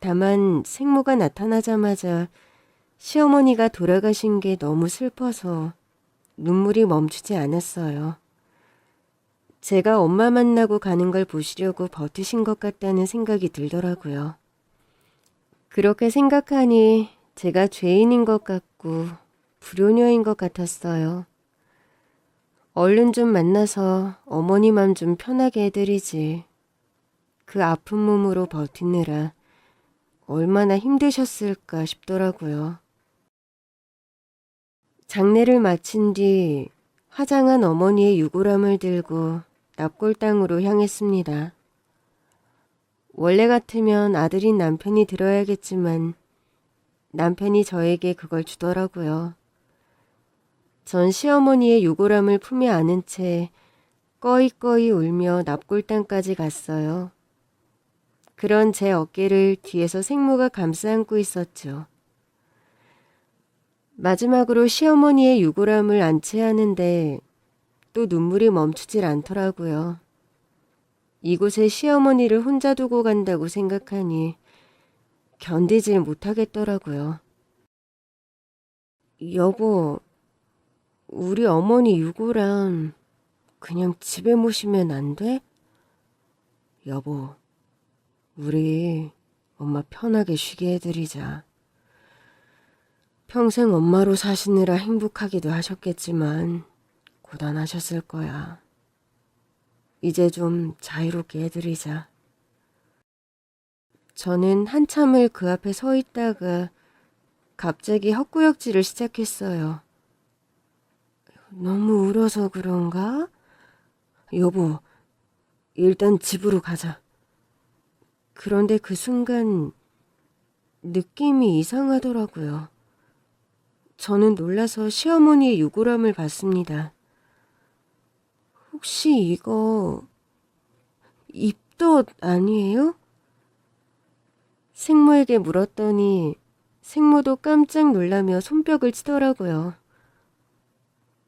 다만 생모가 나타나자마자 시어머니가 돌아가신 게 너무 슬퍼서 눈물이 멈추지 않았어요. 제가 엄마 만나고 가는 걸 보시려고 버티신 것 같다는 생각이 들더라고요. 그렇게 생각하니 제가 죄인인 것 같고 불효녀인 것 같았어요. 얼른 좀 만나서 어머니 맘 좀 편하게 해드리지. 그 아픈 몸으로 버티느라 얼마나 힘드셨을까 싶더라고요. 장례를 마친 뒤 화장한 어머니의 유골함을 들고 납골당으로 향했습니다. 원래 같으면 아들인 남편이 들어야겠지만 남편이 저에게 그걸 주더라고요. 전 시어머니의 유골함을 품에 안은 채 꺼이꺼이 울며 납골당까지 갔어요. 그런 제 어깨를 뒤에서 생모가 감싸 안고 있었죠. 마지막으로 시어머니의 유골함을 안치하는데 또 눈물이 멈추질 않더라고요. 이곳에 시어머니를 혼자 두고 간다고 생각하니 견디질 못하겠더라고요. 여보, 우리 어머니 유골함 그냥 집에 모시면 안 돼? 여보, 우리 엄마 편하게 쉬게 해드리자. 평생 엄마로 사시느라 행복하기도 하셨겠지만 고단하셨을 거야. 이제 좀 자유롭게 해드리자. 저는 한참을 그 앞에 서 있다가 갑자기 헛구역질을 시작했어요. 너무 울어서 그런가? 여보, 일단 집으로 가자. 그런데 그 순간 느낌이 이상하더라고요. 저는 놀라서 시어머니의 유골함을 봤습니다. 혹시 이거 입덧 아니에요? 생모에게 물었더니 생모도 깜짝 놀라며 손뼉을 치더라고요.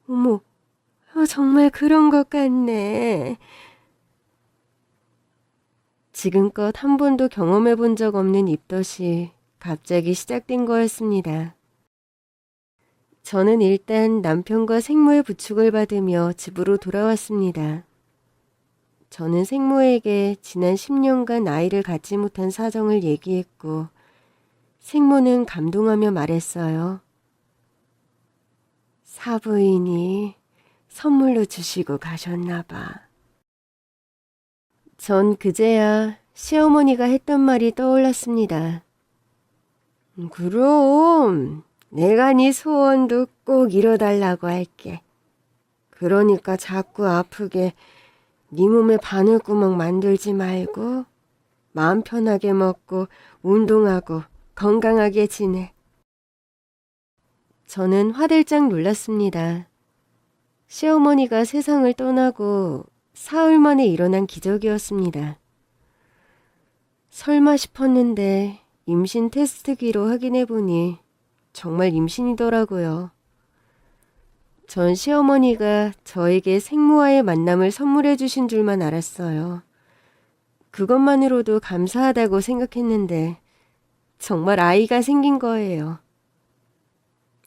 어머, 정말 그런 것 같네. 지금껏 한 번도 경험해 본 적 없는 입덧이 갑자기 시작된 거였습니다. 저는 일단 남편과 생모의 부축을 받으며 집으로 돌아왔습니다. 저는 생모에게 지난 10년간 아이를 갖지 못한 사정을 얘기했고 생모는 감동하며 말했어요. 사부인이 선물로 주시고 가셨나 봐. 전 그제야 시어머니가 했던 말이 떠올랐습니다. 그럼 내가 네 소원도 꼭 이뤄달라고 할게. 그러니까 자꾸 아프게 네 몸에 바늘구멍 만들지 말고 마음 편하게 먹고 운동하고 건강하게 지내. 저는 화들짝 놀랐습니다. 시어머니가 세상을 떠나고 사흘 만에 일어난 기적이었습니다. 설마 싶었는데 임신 테스트기로 확인해보니 정말 임신이더라고요. 전 시어머니가 저에게 생모와의 만남을 선물해 주신 줄만 알았어요. 그것만으로도 감사하다고 생각했는데 정말 아이가 생긴 거예요.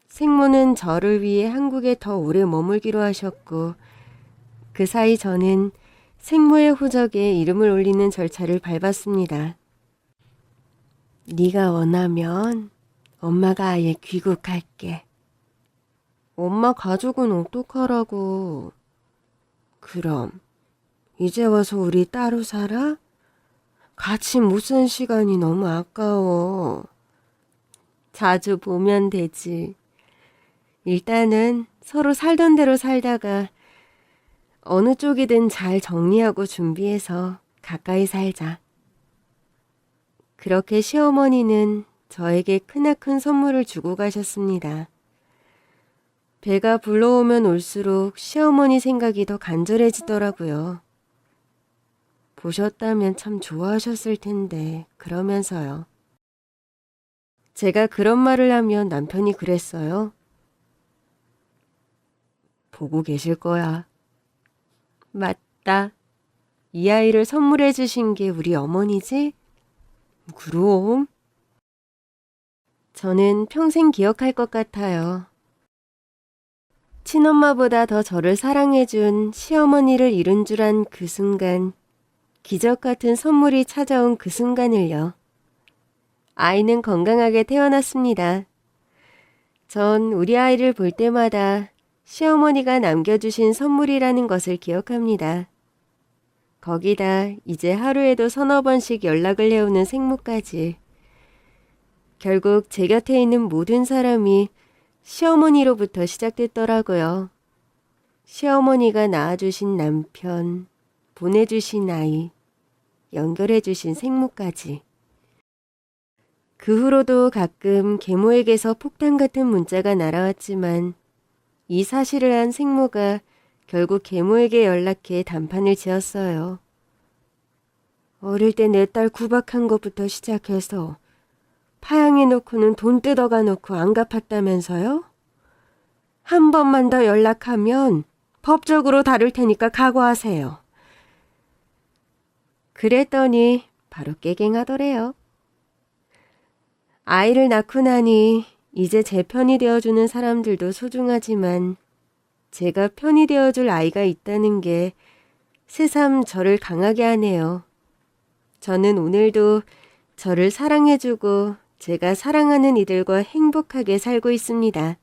생모는 저를 위해 한국에 더 오래 머물기로 하셨고 그 사이 저는 생모의 호적에 이름을 올리는 절차를 밟았습니다. 네가 원하면 엄마가 아예 귀국할게. 엄마 가족은 어떡하라고. 그럼 이제 와서 우리 따로 살아? 같이 못 산 시간이 너무 아까워. 자주 보면 되지. 일단은 서로 살던 대로 살다가 어느 쪽이든 잘 정리하고 준비해서 가까이 살자. 그렇게 시어머니는 저에게 크나큰 선물을 주고 가셨습니다. 배가 불러오면 올수록 시어머니 생각이 더 간절해지더라고요. 보셨다면 참 좋아하셨을 텐데 그러면서요. 제가 그런 말을 하면 남편이 그랬어요. 보고 계실 거야. 맞다. 이 아이를 선물해 주신 게 우리 어머니지? 그럼. 저는 평생 기억할 것 같아요. 친엄마보다 더 저를 사랑해준 시어머니를 잃은 줄 안 그 순간, 기적 같은 선물이 찾아온 그 순간을요. 아이는 건강하게 태어났습니다. 전 우리 아이를 볼 때마다 시어머니가 남겨주신 선물이라는 것을 기억합니다. 거기다 이제 하루에도 서너 번씩 연락을 해오는 생모까지. 결국 제 곁에 있는 모든 사람이 시어머니로부터 시작됐더라고요. 시어머니가 낳아주신 남편, 보내주신 아이, 연결해주신 생모까지. 그 후로도 가끔 계모에게서 폭탄 같은 문자가 날아왔지만 이 사실을 안 생모가 결국 계모에게 연락해 단판을 지었어요. 어릴 때 내 딸 구박한 것부터 시작해서 파양해놓고는 돈 뜯어가 놓고 안 갚았다면서요? 한 번만 더 연락하면 법적으로 다룰 테니까 각오하세요. 그랬더니 바로 깨갱하더래요. 아이를 낳고 나니 이제 제 편이 되어주는 사람들도 소중하지만 제가 편이 되어줄 아이가 있다는 게 새삼 저를 강하게 하네요. 저는 오늘도 저를 사랑해주고 제가 사랑하는 이들과 행복하게 살고 있습니다.